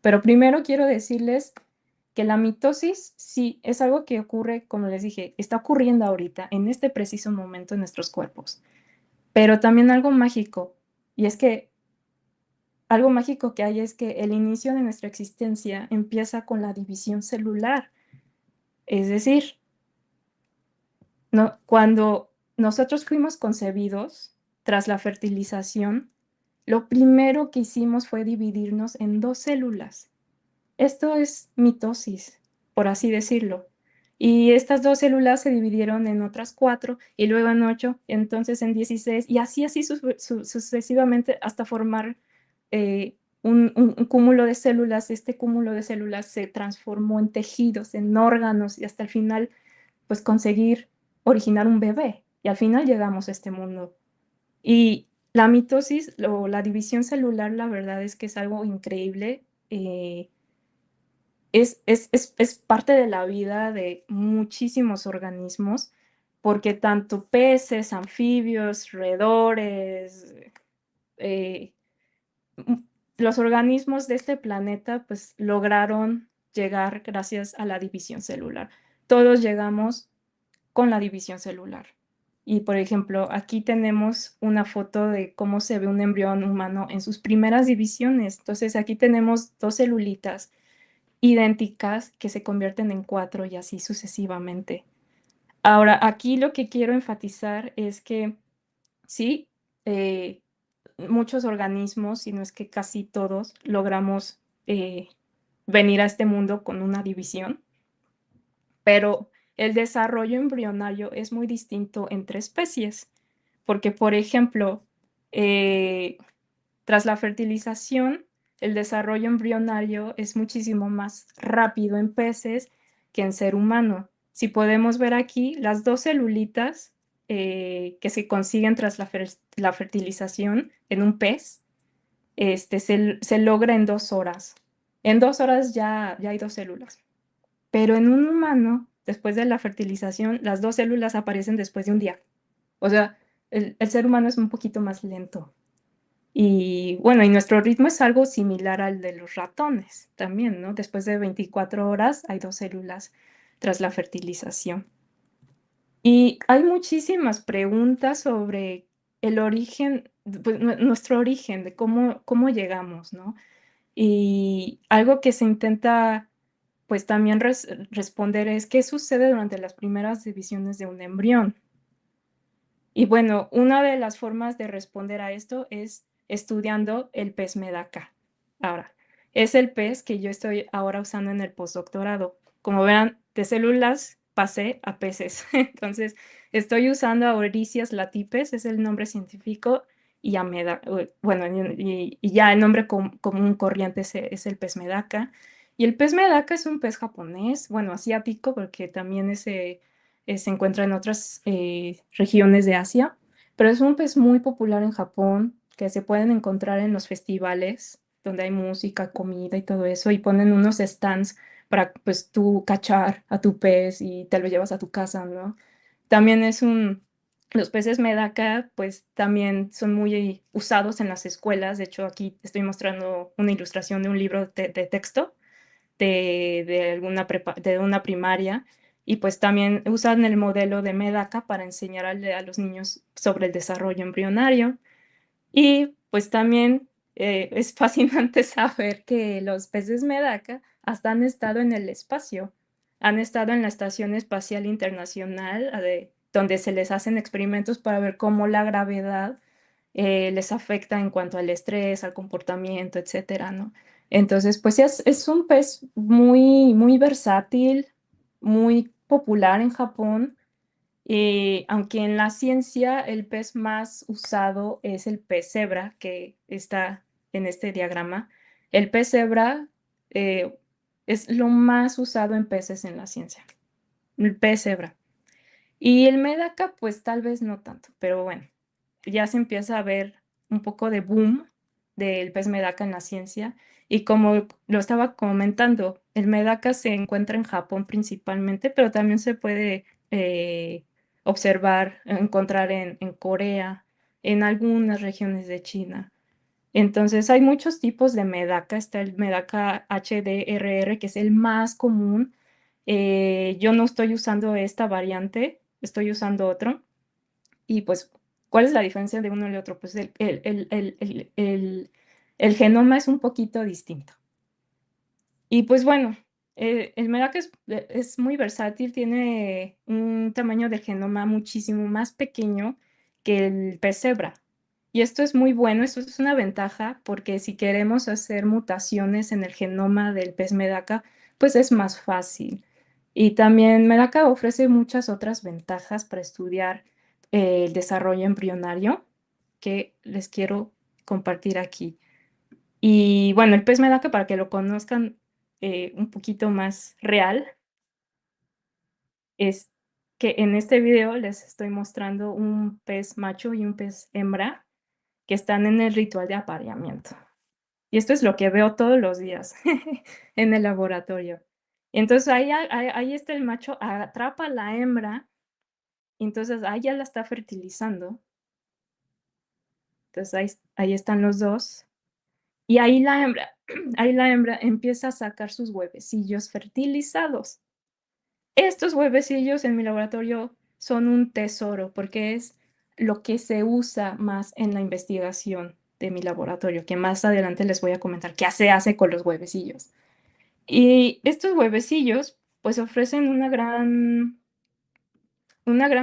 Pero primero quiero decirles que la mitosis sí es algo que ocurre, como les dije, está ocurriendo ahorita, en este preciso momento en nuestros cuerpos. Pero también algo mágico, y es que algo mágico que hay es que el inicio de nuestra existencia empieza con la división celular. Es decir, cuando nosotros fuimos concebidos tras la fertilización, lo primero que hicimos fue dividirnos en 2 células. Esto es mitosis, por así decirlo. Y estas 2 células se dividieron en otras 4 y luego en 8, entonces en 16 y así sucesivamente hasta formar un cúmulo de células. Este cúmulo de células se transformó en tejidos, en órganos y hasta el final pues conseguir originar un bebé. Y al final llegamos a este mundo. Y la mitosis o la división celular, la verdad es que es algo increíble. Es parte de la vida de muchísimos organismos, porque tanto peces, anfibios, roedores, eh, m- los organismos de este planeta pues lograron llegar gracias a la división celular. Todos llegamos con la división celular. Y por ejemplo, aquí tenemos una foto de cómo se ve un embrión humano en sus primeras divisiones. Entonces aquí tenemos 2 celulitas idénticas que se convierten en 4 y así sucesivamente. Ahora, aquí lo que quiero enfatizar es que sí, muchos organismos, si no es que casi todos, logramos venir a este mundo con una división, pero el desarrollo embrionario es muy distinto entre especies, porque, por ejemplo, eh, tras la fertilización, el desarrollo embrionario es muchísimo más rápido en peces que en ser humano. Si podemos ver aquí, las 2 celulitas que se consiguen tras la fertilización en un pez, se logra en 2 horas. En 2 horas ya hay 2 células. Pero en un humano, después de la fertilización, las 2 células aparecen después de un día. O sea, el ser humano es un poquito más lento. Y bueno, y nuestro ritmo es algo similar al de los ratones también, ¿no? Después de 24 horas hay 2 células tras la fertilización. Y hay muchísimas preguntas sobre el origen, pues, nuestro origen, de cómo llegamos, ¿no? Y algo que se intenta, pues también responder es qué sucede durante las primeras divisiones de un embrión. Y bueno, una de las formas de responder a esto es estudiando el pez Medaka. Ahora, es el pez que yo estoy ahora usando en el postdoctorado. Como verán, de células pasé a peces. Entonces, estoy usando a Oricias latipes, es el nombre científico, y a bueno, y ya el nombre común corriente es el pez Medaka. Y el pez Medaka es un pez japonés, bueno, asiático, porque también se encuentra en otras regiones de Asia, pero es un pez muy popular en Japón, que se pueden encontrar en los festivales donde hay música, comida y todo eso, y ponen unos stands para pues tú cachar a tu pez y te lo llevas a tu casa, ¿no? También los peces medaka pues también son muy usados en las escuelas. De hecho, aquí estoy mostrando una ilustración de un libro de texto de una primaria, y pues también usan el modelo de Medaka para enseñar a los niños sobre el desarrollo embrionario. Y pues también es fascinante saber que los peces Medaka hasta han estado en el espacio, han estado en la Estación Espacial Internacional, donde se les hacen experimentos para ver cómo la gravedad les afecta en cuanto al estrés, al comportamiento, etcétera, ¿no? Entonces, pues es un pez muy versátil, muy popular en Japón. Aunque en la ciencia el pez más usado es el pez cebra, que está en este diagrama. El pez cebra eh, es lo más usado en peces en la ciencia, el pez cebra. Y el Medaka, pues tal vez no tanto, pero bueno, ya se empieza a ver un poco de boom del pez Medaka en la ciencia. Y como lo estaba comentando, el Medaka se encuentra en Japón principalmente, pero también se puede observar, encontrar en Corea, en algunas regiones de China. Entonces hay muchos tipos de medaca. Está el medaca HDRR, que es el más común. Yo no estoy usando esta variante, estoy usando otro. Y pues, ¿cuál es la diferencia de uno y el otro? Pues el genoma es un poquito distinto. Y pues bueno, el medaca es muy versátil, tiene un tamaño de genoma muchísimo más pequeño que el pez cebra. Y esto es muy bueno, esto es una ventaja porque si queremos hacer mutaciones en el genoma del pez medaca, pues es más fácil. Y también medaca ofrece muchas otras ventajas para estudiar el desarrollo embrionario que les quiero compartir aquí. Y bueno, el pez medaca, para que lo conozcan un poquito más real, es que en este video les estoy mostrando un pez macho y un pez hembra que están en el ritual de apareamiento. Y esto es lo que veo todos los días en el laboratorio. Entonces ahí está el macho, atrapa a la hembra, y entonces ahí ya la está fertilizando. Entonces ahí están los dos. Y ahí la hembra empieza a sacar sus huevecillos fertilizados. Estos huevecillos en mi laboratorio son un tesoro porque es lo que se usa más en la investigación de mi laboratorio, que más adelante les voy a comentar qué se hace con los huevecillos. Y estos huevecillos pues ofrecen una gran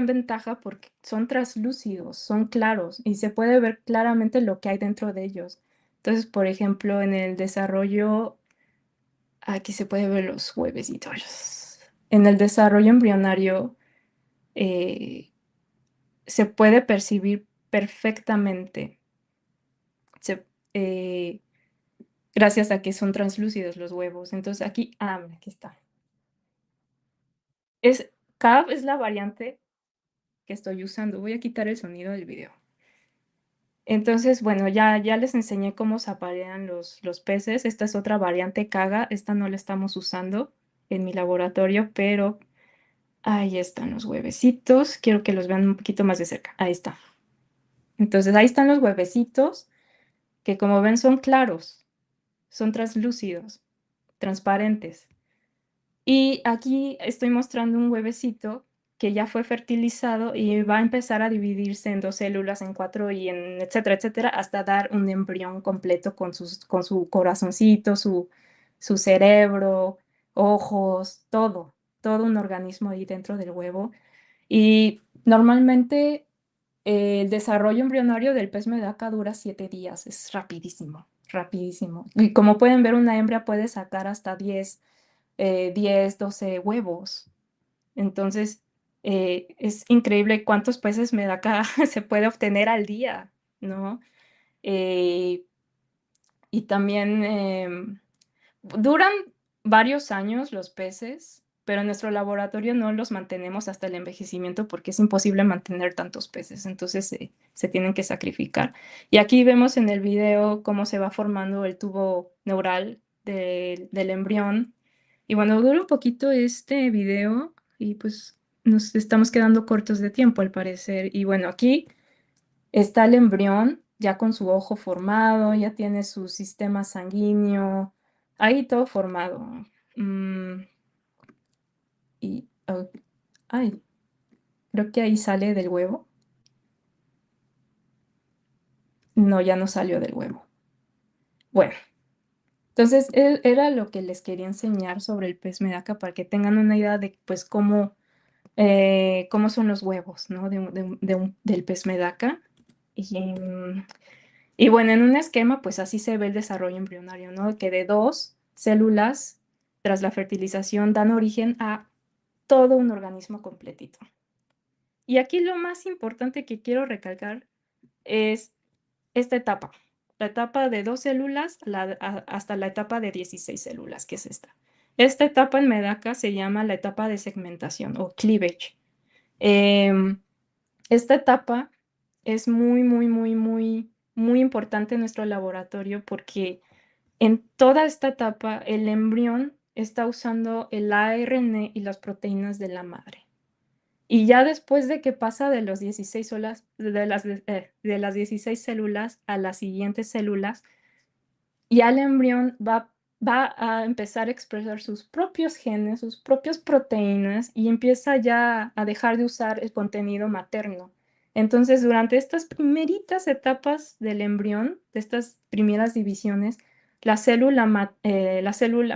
ventaja porque son translúcidos, son claros y se puede ver claramente lo que hay dentro de ellos. Entonces, por ejemplo, en el desarrollo, aquí se puede ver los huevecillos. En el desarrollo embrionario eh, se puede percibir perfectamente, se- eh, gracias a que son translúcidos los huevos. Entonces aquí está. CAV es la variante que estoy usando. Voy a quitar el sonido del video. Entonces, bueno, ya les enseñé cómo se aparean los peces. Esta es otra variante CAGA. Esta no la estamos usando en mi laboratorio, pero ahí están los huevecitos. Quiero que los vean un poquito más de cerca. Ahí está. Entonces, ahí están los huevecitos, que como ven son claros, son translúcidos, transparentes. Y aquí estoy mostrando un huevecito que ya fue fertilizado y va a empezar a dividirse en 2 células, en 4 y en etcétera, etcétera, hasta dar un embrión completo con su corazoncito, su cerebro, ojos, todo un organismo ahí dentro del huevo. Y normalmente el desarrollo embrionario del pez medaca dura 7 días, es rapidísimo, rapidísimo. Y como pueden ver, una hembra puede sacar hasta 10, 12 huevos. Entonces, es increíble cuántos peces medaca se puede obtener al día, ¿no? Eh, y también duran varios años los peces, pero en nuestro laboratorio no los mantenemos hasta el envejecimiento porque es imposible mantener tantos peces, entonces se tienen que sacrificar. Y aquí vemos en el video cómo se va formando el tubo neural del embrión. Y bueno, dura un poquito este video y pues nos estamos quedando cortos de tiempo al parecer. Y bueno, aquí está el embrión ya con su ojo formado, ya tiene su sistema sanguíneo, ahí todo formado. Mm, y, ay, creo que ahí sale del huevo. No, ya no salió del huevo. Bueno, entonces era lo que les quería enseñar sobre el pez medaca para que tengan una idea de pues cómo son los huevos, ¿no? Del pez medaca. Y bueno, en un esquema, pues así se ve el desarrollo embrionario, ¿no? Que de 2 células, tras la fertilización, dan origen a todo un organismo completito. Y aquí lo más importante que quiero recalcar es esta etapa, la etapa de 2 células hasta la etapa de 16 células, que es esta. Esta etapa en medaca se llama la etapa de segmentación o cleavage. Esta etapa es muy, muy, muy, muy, muy importante en nuestro laboratorio porque en toda esta etapa el embrión está usando el ARN y las proteínas de la madre. Y ya después de que pasa de los 16 células, de las 16 células a las siguientes células, ya el embrión va a empezar a expresar sus propios genes, sus propias proteínas y empieza ya a dejar de usar el contenido materno. Entonces, durante estas primeritas etapas del embrión, de estas primeras divisiones,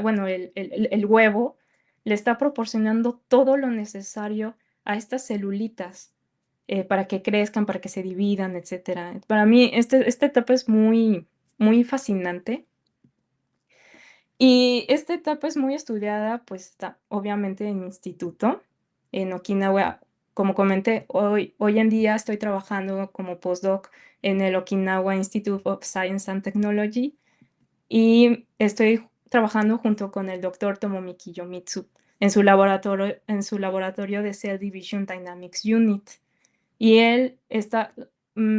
bueno, el huevo le está proporcionando todo lo necesario a estas celulitas para que crezcan, para que se dividan, etcétera. Para mí, esta etapa es muy, muy fascinante. Y esta etapa es muy estudiada, pues, obviamente en instituto, en Okinawa. Como comenté, hoy en día estoy trabajando como postdoc en el Okinawa Institute of Science and Technology y estoy trabajando junto con el doctor Tomomi Kiyomitsu en su laboratorio de Cell Division Dynamics Unit. Y él está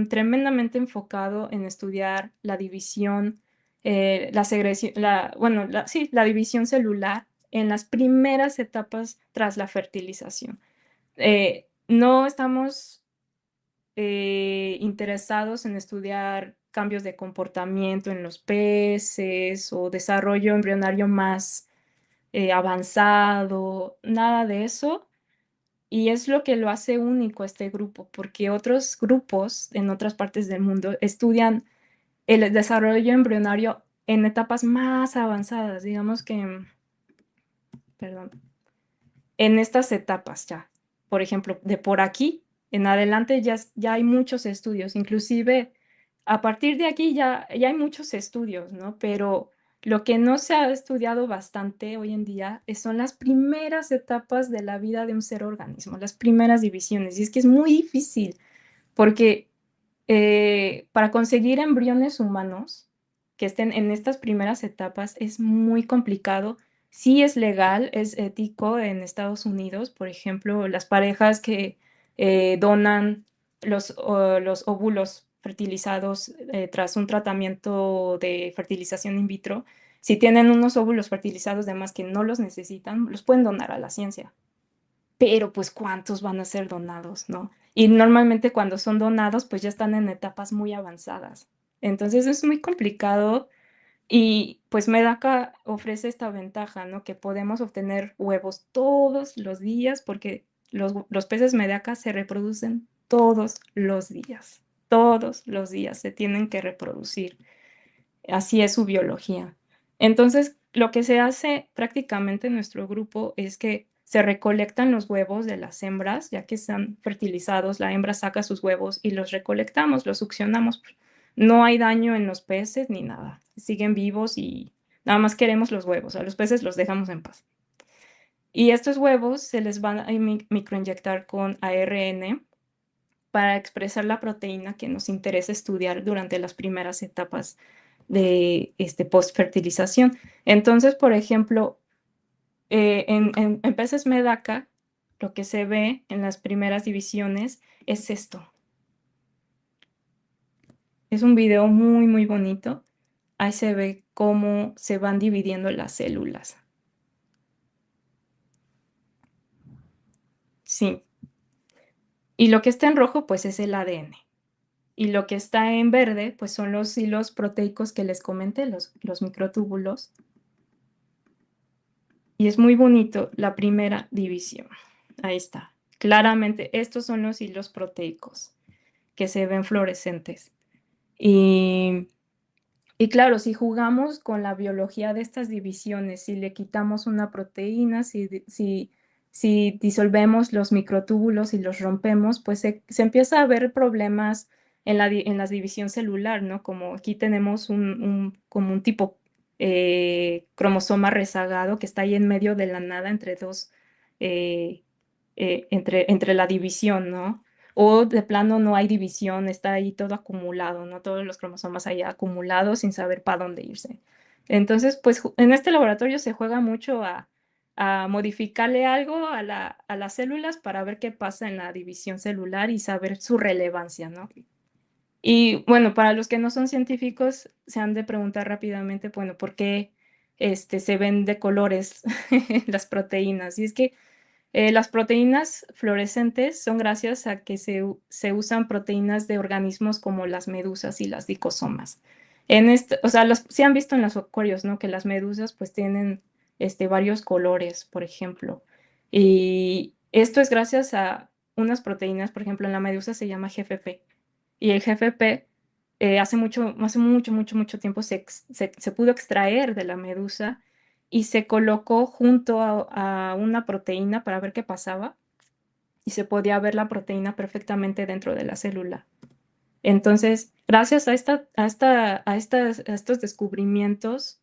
tremendamente enfocado en estudiar la división, la segresión, sí, la división celular en las primeras etapas tras la fertilización. No estamos interesados en estudiar cambios de comportamiento en los peces o desarrollo embrionario más avanzado, nada de eso. Y es lo que lo hace único a este grupo, porque otros grupos en otras partes del mundo estudian el desarrollo embrionario en etapas más avanzadas, digamos que, perdón, en estas etapas ya. Por ejemplo, de por aquí en adelante ya hay muchos estudios, inclusive a partir de aquí ya hay muchos estudios, ¿no? Pero lo que no se ha estudiado bastante hoy en día son las primeras etapas de la vida de un ser organismo, las primeras divisiones. Y es que es muy difícil porque para conseguir embriones humanos que estén en estas primeras etapas es muy complicado. Sí es legal, es ético en Estados Unidos, por ejemplo, las parejas que donan los óvulos fertilizados tras un tratamiento de fertilización in vitro, si tienen unos óvulos fertilizados de más que no los necesitan, los pueden donar a la ciencia. Pero pues cuántos van a ser donados, ¿no? Y normalmente cuando son donados, pues ya están en etapas muy avanzadas. Entonces es muy complicado y pues Medaka ofrece esta ventaja, ¿no? Que podemos obtener huevos todos los días porque los peces Medaka se reproducen todos los días se tienen que reproducir. Así es su biología. Entonces, lo que se hace prácticamente en nuestro grupo es que se recolectan los huevos de las hembras, ya que están fertilizados, la hembra saca sus huevos y los recolectamos, los succionamos. No hay daño en los peces ni nada, siguen vivos y nada más queremos los huevos, a los peces los dejamos en paz. Y estos huevos se les van a microinyectar con ARN para expresar la proteína que nos interesa estudiar durante las primeras etapas de postfertilización. Entonces, por ejemplo, en peces Medaka, lo que se ve en las primeras divisiones es esto. Es un video muy, muy bonito. Ahí se ve cómo se van dividiendo las células. Sí. Y lo que está en rojo, pues es el ADN. Y lo que está en verde, pues son los hilos proteicos que les comenté, los microtúbulos. Y es muy bonito la primera división. Ahí está. Claramente, estos son los hilos proteicos que se ven fluorescentes. Y claro, si jugamos con la biología de estas divisiones, si le quitamos una proteína, si disolvemos los microtúbulos y los rompemos, pues se empieza a ver problemas en la división celular, ¿no? Como aquí tenemos como un tipo cromosoma rezagado que está ahí en medio de la nada entre dos, entre la división, ¿no? O de plano no hay división, está ahí todo acumulado, ¿no? Todos los cromosomas ahí acumulados sin saber para dónde irse. Entonces, pues en este laboratorio se juega mucho a modificarle algo a las células para ver qué pasa en la división celular y saber su relevancia, ¿no? Y bueno, para los que no son científicos, se han de preguntar rápidamente, bueno, ¿por qué se ven de colores las proteínas? Y es que Las proteínas fluorescentes son gracias a que se usan proteínas de organismos como las medusas y las dicosomas. O sea, sí han visto en los acuarios, ¿no? Que las medusas pues tienen varios colores, por ejemplo. Y esto es gracias a unas proteínas, por ejemplo, en la medusa se llama GFP. Y el GFP hace mucho tiempo se pudo extraer de la medusa y se colocó junto a una proteína para ver qué pasaba y se podía ver la proteína perfectamente dentro de la célula. Entonces, gracias a estos descubrimientos,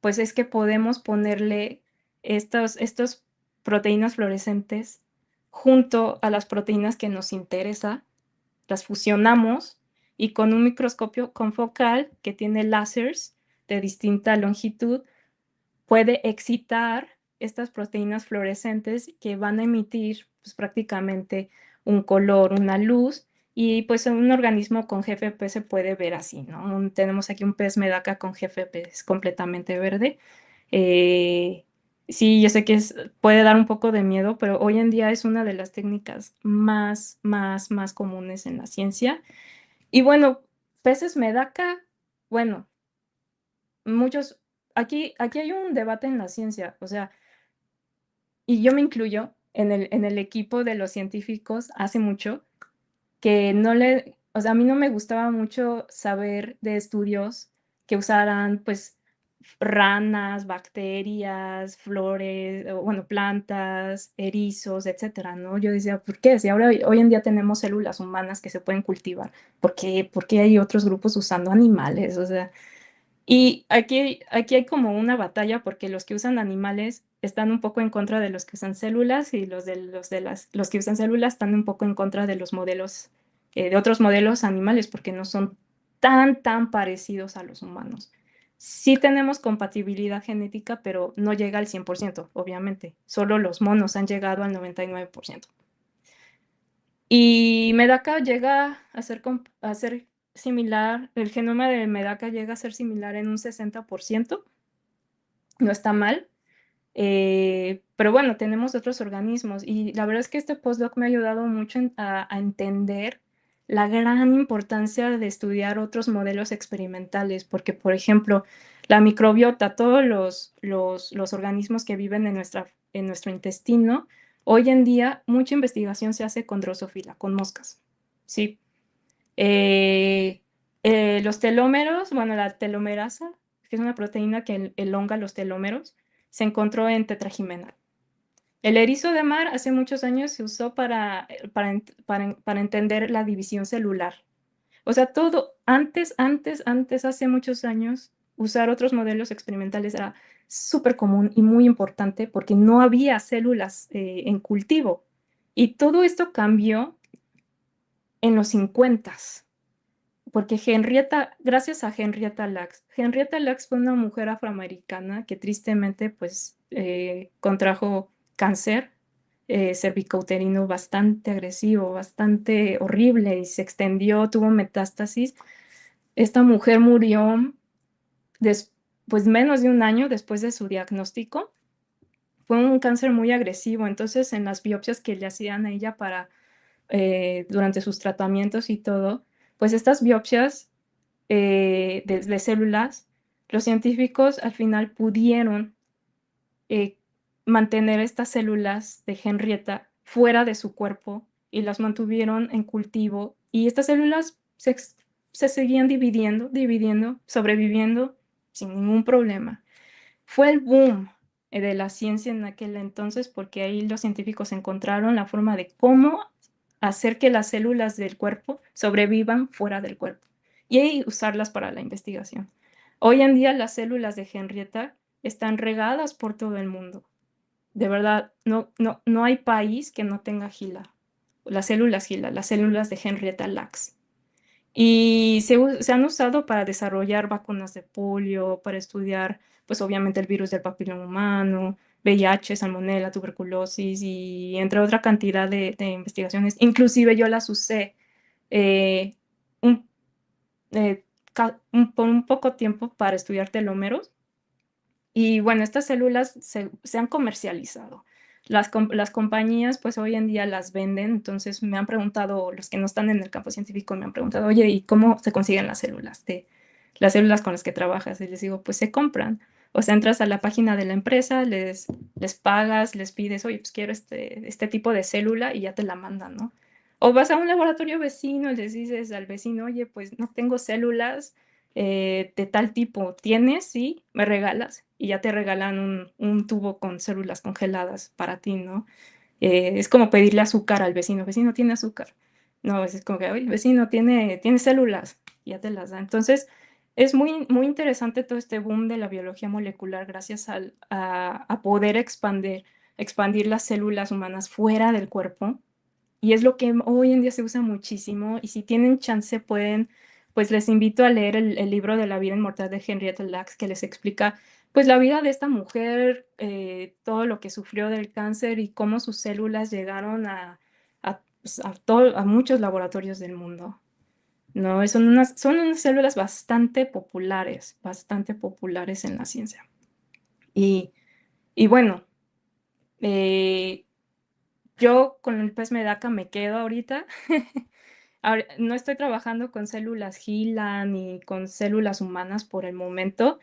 pues es que podemos ponerle estos proteínas fluorescentes junto a las proteínas que nos interesa, las fusionamos y con un microscopio confocal que tiene láseres de distinta longitud, puede excitar estas proteínas fluorescentes que van a emitir pues, prácticamente un color, una luz, y pues en un organismo con GFP se puede ver así, ¿no? Tenemos aquí un pez medaca con GFP, es completamente verde. Sí, yo sé que puede dar un poco de miedo, pero hoy en día es una de las técnicas más comunes en la ciencia. Y bueno, peces medaca, bueno, muchos, aquí hay un debate en la ciencia, o sea, y yo me incluyo en el equipo de los científicos hace mucho, que o sea, a mí no me gustaba mucho saber de estudios que usaran, pues, ranas, bacterias, flores, o, bueno, plantas, erizos, etcétera, ¿no? Yo decía, ¿por qué? Si ahora hoy en día tenemos células humanas que se pueden cultivar, por qué hay otros grupos usando animales? O sea, y aquí hay como una batalla porque los que usan animales están un poco en contra de los que usan células y los que usan células están un poco en contra de los modelos, de otros modelos animales porque no son tan parecidos a los humanos. Sí tenemos compatibilidad genética, pero no llega al 100%, obviamente. Solo los monos han llegado al 99%. Y Medaka llega a ser similar, el genoma de Medaka llega a ser similar en un 60%, no está mal, pero bueno, tenemos otros organismos y la verdad es que este postdoc me ha ayudado mucho a entender la gran importancia de estudiar otros modelos experimentales, porque por ejemplo, la microbiota, todos los organismos que viven en nuestro intestino, hoy en día mucha investigación se hace con Drosophila, con moscas, ¿sí? Los telómeros, bueno, la telomerasa, que es una proteína que elonga los telómeros, se encontró en Tetragimena. El erizo de mar hace muchos años se usó para entender la división celular. O sea, todo antes, hace muchos años, usar otros modelos experimentales era súper común y muy importante porque no había células en cultivo. Y todo esto cambió en los 50, porque gracias a Henrietta Lacks fue una mujer afroamericana que tristemente pues contrajo cáncer cervicouterino bastante agresivo, bastante horrible y se extendió, tuvo metástasis. Esta mujer murió pues menos de un año después de su diagnóstico. Fue un cáncer muy agresivo, entonces en las biopsias que le hacían a ella durante sus tratamientos y todo, pues estas biopsias de células, los científicos al final pudieron mantener estas células de Henrietta fuera de su cuerpo y las mantuvieron en cultivo y estas células se seguían dividiendo, sobreviviendo sin ningún problema. Fue el boom de la ciencia en aquel entonces porque ahí los científicos encontraron la forma de cómo hacer que las células del cuerpo sobrevivan fuera del cuerpo y usarlas para la investigación. Hoy en día las células de Henrietta están regadas por todo el mundo. De verdad, no hay país que no tenga GILA, las células GILA, las células de Henrietta Lacks. Y se han usado para desarrollar vacunas de polio, para estudiar, pues obviamente el virus del papiloma humano, VIH, salmonella, tuberculosis y entre otra cantidad de investigaciones. Inclusive yo las usé eh, un, por un poco tiempo para estudiar telómeros. Y bueno, estas células se han comercializado. las compañías pues hoy en día las venden, entonces me han preguntado, los que no están en el campo científico me han preguntado, oye, ¿y cómo se consiguen las células con las que trabajas? Y les digo, pues se compran. O sea, entras a la página de la empresa, les pagas, les pides, oye, pues quiero este tipo de célula y ya te la mandan, ¿no? O vas a un laboratorio vecino y les dices al vecino, oye, pues no tengo células de tal tipo. ¿Tienes? Sí, me regalas. Y ya te regalan un tubo con células congeladas para ti, ¿no? Es como pedirle azúcar al vecino. Vecino, ¿tiene azúcar? No, es como que, oye, vecino, tiene células. Ya te las da. Entonces, es muy, muy interesante todo este boom de la biología molecular gracias a poder expandir las células humanas fuera del cuerpo. Y es lo que hoy en día se usa muchísimo. Y si tienen chance, pues les invito a leer el libro de la vida inmortal de Henrietta Lacks, que les explica, pues, la vida de esta mujer, todo lo que sufrió del cáncer y cómo sus células llegaron pues, a muchos laboratorios del mundo. No, son unas células bastante populares en la ciencia. Y, y bueno, eh, yo con el pez Medaka me quedo ahorita. No estoy trabajando con células HeLa ni con células humanas por el momento.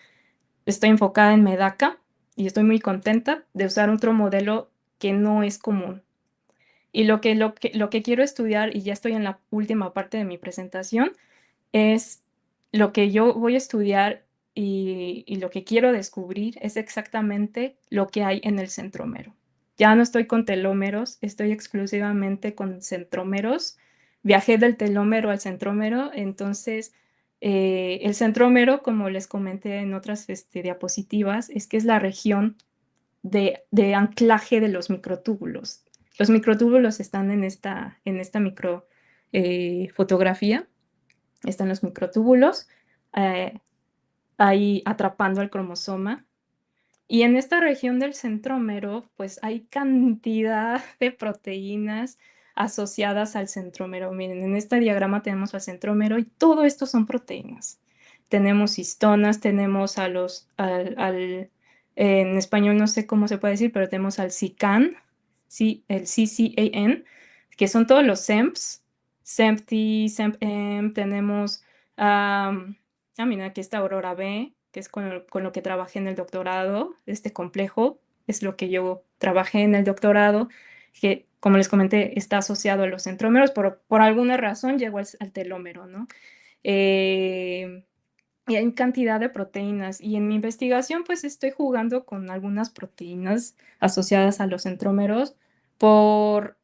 Estoy enfocada en Medaka y estoy muy contenta de usar otro modelo que no es común. Y lo que quiero estudiar, y ya estoy en la última parte de mi presentación, es lo que yo voy a estudiar y lo que quiero descubrir es exactamente lo que hay en el centrómero. Ya no estoy con telómeros, estoy exclusivamente con centrómeros. Viajé del telómero al centrómero, entonces el centrómero, como les comenté en otras diapositivas, es que es la región de anclaje de los microtúbulos. Los microtúbulos están en esta micro fotografía. Están los microtúbulos ahí atrapando el cromosoma. Y en esta región del centrómero, pues hay cantidad de proteínas asociadas al centrómero. Miren, en este diagrama tenemos al centrómero y todo esto son proteínas. Tenemos histonas, tenemos en español no sé cómo se puede decir, pero tenemos al CICAN, sí, el CCAN, que son todos los SEMPs, SEMPT, SEMPM, tenemos, mira, aquí está Aurora B, que es con lo que trabajé en el doctorado. Este complejo es lo que yo trabajé en el doctorado, que, como les comenté, está asociado a los centrómeros, por alguna razón llegó al telómero, ¿no? Y hay cantidad de proteínas. Y en mi investigación, pues estoy jugando con algunas proteínas asociadas a los centrómeros. Por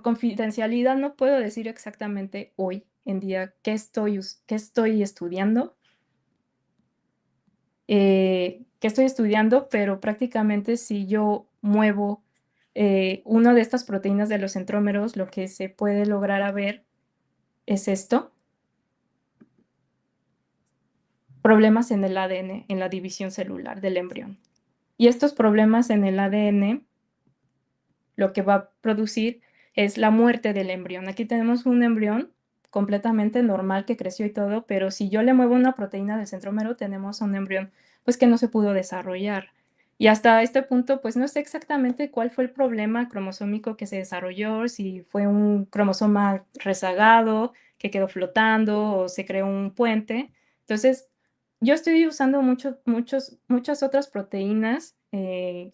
confidencialidad, no puedo decir exactamente hoy en día qué estoy estudiando. Pero prácticamente si yo muevo una de estas proteínas de los centrómeros, lo que se puede lograr a ver es esto. Problemas en el ADN, en la división celular del embrión. Y estos problemas en el ADN lo que va a producir es la muerte del embrión. Aquí tenemos un embrión completamente normal que creció y todo, pero si yo le muevo una proteína del centrómero, tenemos un embrión pues que no se pudo desarrollar. Y hasta este punto, pues no sé exactamente cuál fue el problema cromosómico que se desarrolló, si fue un cromosoma rezagado que quedó flotando o se creó un puente. Entonces, yo estoy usando muchas otras proteínas,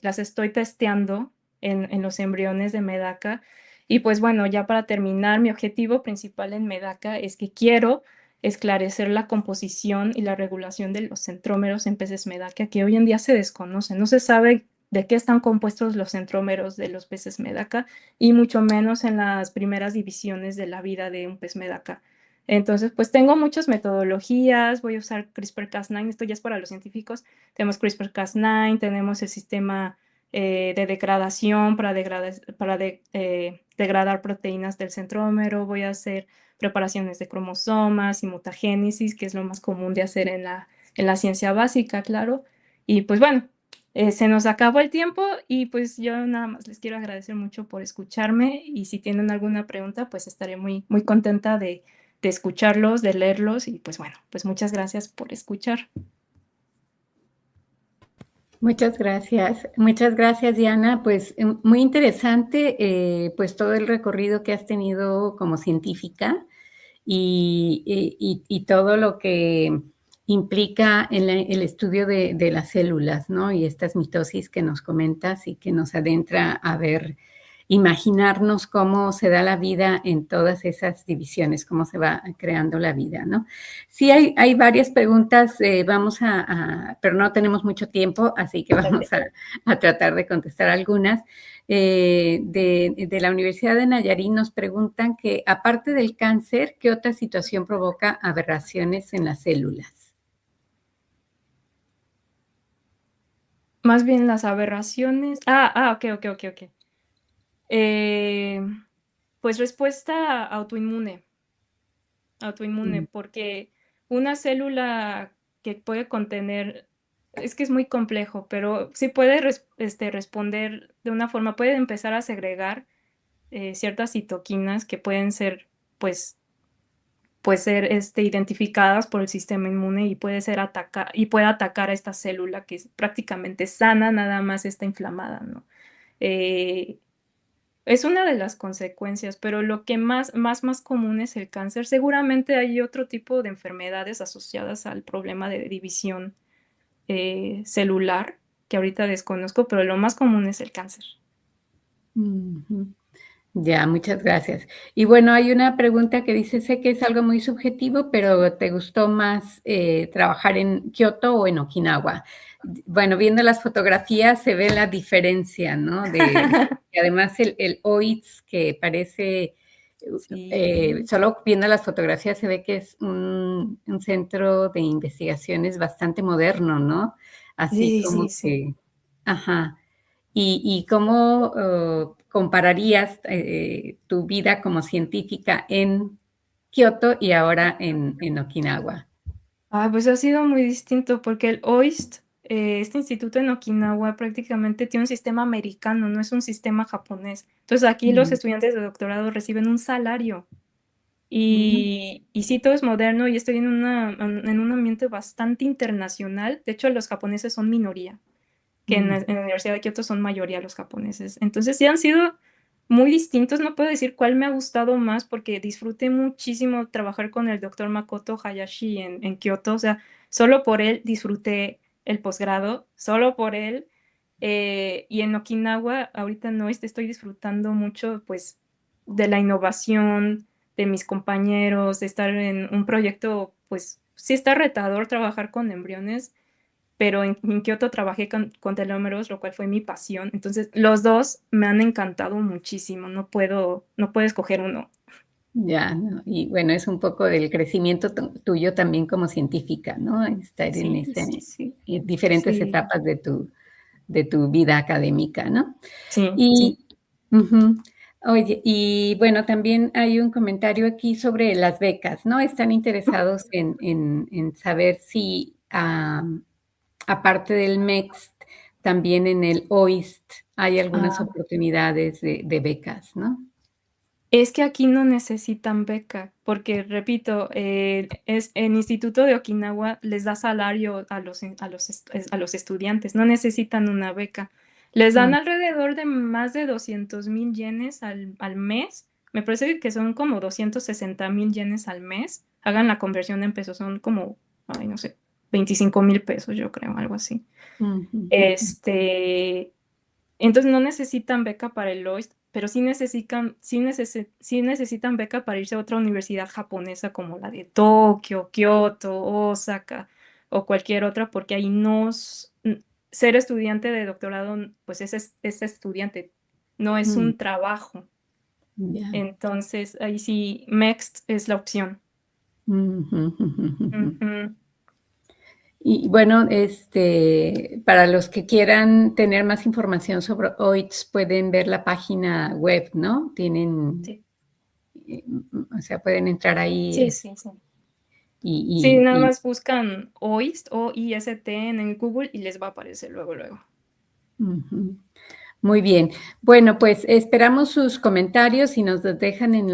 las estoy testeando en los embriones de Medaka. Y pues bueno, ya para terminar, mi objetivo principal en Medaka es que quiero esclarecer la composición y la regulación de los centrómeros en peces Medaka, que hoy en día se desconocen. No se sabe de qué están compuestos los centrómeros de los peces Medaka y mucho menos en las primeras divisiones de la vida de un pez Medaka. Entonces, pues tengo muchas metodologías, voy a usar CRISPR-Cas9, esto ya es para los científicos, tenemos CRISPR-Cas9, tenemos el sistema de degradación para degradar proteínas del centrómero, voy a hacer preparaciones de cromosomas y mutagénesis, que es lo más común de hacer en la ciencia básica, claro. Y pues bueno, se nos acabó el tiempo y pues yo nada más les quiero agradecer mucho por escucharme y si tienen alguna pregunta, pues estaré muy, muy contenta de escucharlos, de leerlos y pues bueno, pues muchas gracias por escuchar. Muchas gracias, Diana. Pues muy interesante, pues todo el recorrido que has tenido como científica y todo lo que implica el estudio de las células, ¿no? Y estas mitosis que nos comentas y que nos adentra a ver, imaginarnos cómo se da la vida en todas esas divisiones, cómo se va creando la vida, ¿no? Sí, hay varias preguntas, pero no tenemos mucho tiempo, así que vamos a tratar de contestar algunas. De la Universidad de Nayarit nos preguntan que, aparte del cáncer, ¿qué otra situación provoca aberraciones en las células? Más bien las aberraciones. Ok. Pues respuesta autoinmune, Mm, porque una célula que puede contener, es que es muy complejo, pero sí puede responder de una forma, puede empezar a segregar ciertas citoquinas que pueden ser, pues ser identificadas por el sistema inmune y puede atacar a esta célula que es prácticamente sana, nada más está inflamada, ¿no? Eh, es una de las consecuencias, pero lo que más común es el cáncer. Seguramente hay otro tipo de enfermedades asociadas al problema de división celular, que ahorita desconozco, pero lo más común es el cáncer. ujú. Ya, muchas gracias. Y bueno, hay una pregunta que dice, sé que es algo muy subjetivo, pero ¿te gustó más trabajar en Kioto o en Okinawa? Bueno, viendo las fotografías se ve la diferencia, ¿no? Y además el OITS que parece, Sí, solo viendo las fotografías se ve que es un centro de investigaciones bastante moderno, ¿no? Así como sí. que, ajá. ¿Y cómo compararías tu vida como científica en Kioto y ahora en Okinawa? Pues ha sido muy distinto porque el OIST, este instituto en Okinawa, prácticamente tiene un sistema americano, no es un sistema japonés. Entonces aquí los Mm, estudiantes de doctorado reciben un salario mm, y sí, todo es moderno y estoy en un ambiente bastante internacional. De hecho, los japoneses son minoría, que mm, en la Universidad de Kioto son mayoría los japoneses. Entonces sí han sido muy distintos. No puedo decir cuál me ha gustado más porque disfruté muchísimo trabajar con el doctor Makoto Hayashi en Kioto. O sea, solo por él disfruté el posgrado, solo por él. Y en Okinawa, ahorita no estoy disfrutando mucho, pues, de la innovación, de mis compañeros, de estar en un proyecto, pues, sí está retador trabajar con embriones, pero en Kioto trabajé con telómeros, lo cual fue mi pasión. Entonces, los dos me han encantado muchísimo. No puedo escoger uno. ya, ¿no? Y bueno, es un poco del crecimiento tuyo también como científica, ¿no? Estar Sí, en diferentes sí, etapas de tu vida académica, ¿no? sí. Y, ujú. Oye, y bueno, también hay un comentario aquí sobre las becas, ¿no? Están interesados en saber si, aparte del MEXT, también en el OIST hay algunas Ah, oportunidades de becas, ¿no? es que aquí no necesitan beca, porque repito, el Instituto de Okinawa les da salario a los estudiantes, no necesitan una beca. Les dan Mm, alrededor de más de 200,000 yenes al mes. Me parece que son como 260,000 yenes al mes. Hagan la conversión en pesos, son como, ay, no sé, 25,000 pesos, yo creo, algo así. ujú, ujú, Este, entonces no necesitan beca para el OIST, pero sí necesitan beca para irse a otra universidad japonesa como la de Tokio, Kioto, Osaka o cualquier otra, porque ahí ser estudiante de doctorado, pues es estudiante, no es mm, un trabajo. ya. Entonces ahí sí, MEXT es la opción. Ujú, ujú, ujú. Ujú. Y bueno, para los que quieran tener más información sobre OITS, pueden ver la página web, ¿no? Tienen, Sí, o sea, pueden entrar ahí sí. Sí, y, nada y- más buscan OIST o IST en el Google y les va a aparecer luego. ujú. Muy bien. Bueno, pues esperamos sus comentarios y nos los dejan en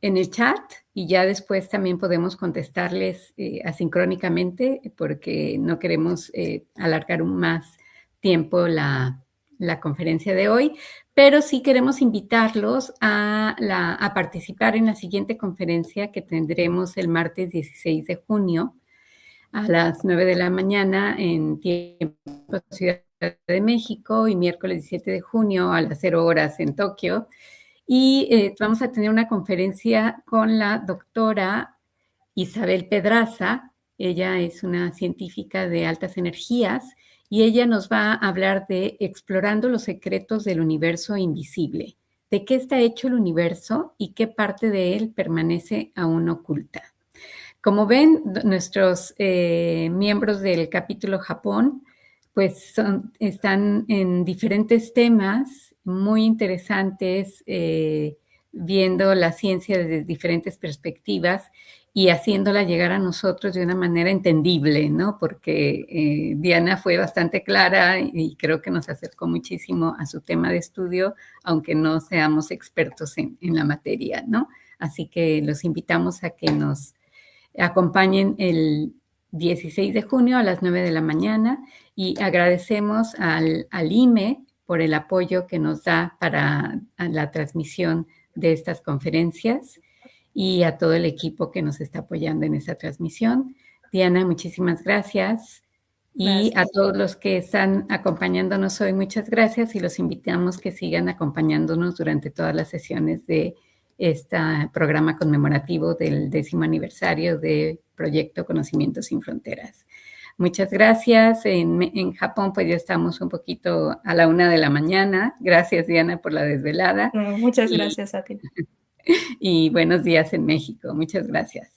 en el chat y ya después también podemos contestarles asincrónicamente porque no queremos alargar más tiempo la conferencia de hoy, pero sí queremos invitarlos a participar en la siguiente conferencia que tendremos el martes 16 de junio a las 9 de la mañana en tiempo Ciudad de México y miércoles 17 de junio a las 0 horas en Tokio. Y vamos a tener una conferencia con la doctora Isabel Pedraza. Ella es una científica de altas energías y ella nos va a hablar de explorando los secretos del universo invisible, de qué está hecho el universo y qué parte de él permanece aún oculta. Como ven, nuestros miembros del capítulo Japón, pues están en diferentes temas muy interesantes, viendo la ciencia desde diferentes perspectivas y haciéndola llegar a nosotros de una manera entendible, ¿no? Porque Diana fue bastante clara y creo que nos acercó muchísimo a su tema de estudio, aunque no seamos expertos en la materia, ¿no? Así que los invitamos a que nos acompañen el 16 de junio a las 9 de la mañana y agradecemos al IME por el apoyo que nos da para la transmisión de estas conferencias y a todo el equipo que nos está apoyando en esta transmisión. Diana, muchísimas gracias. Y a todos los que están acompañándonos hoy, muchas gracias y los invitamos que sigan acompañándonos durante todas las sesiones de este programa conmemorativo del 10º aniversario de Proyecto Conocimiento Sin Fronteras. Muchas gracias. En Japón, pues ya estamos un poquito a la 1 de la mañana. Gracias, Diana, por la desvelada. Muchas gracias a ti. Y buenos días en México. Muchas gracias.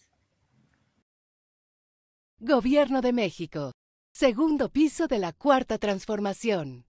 Gobierno de México. Segundo piso de la Cuarta Transformación.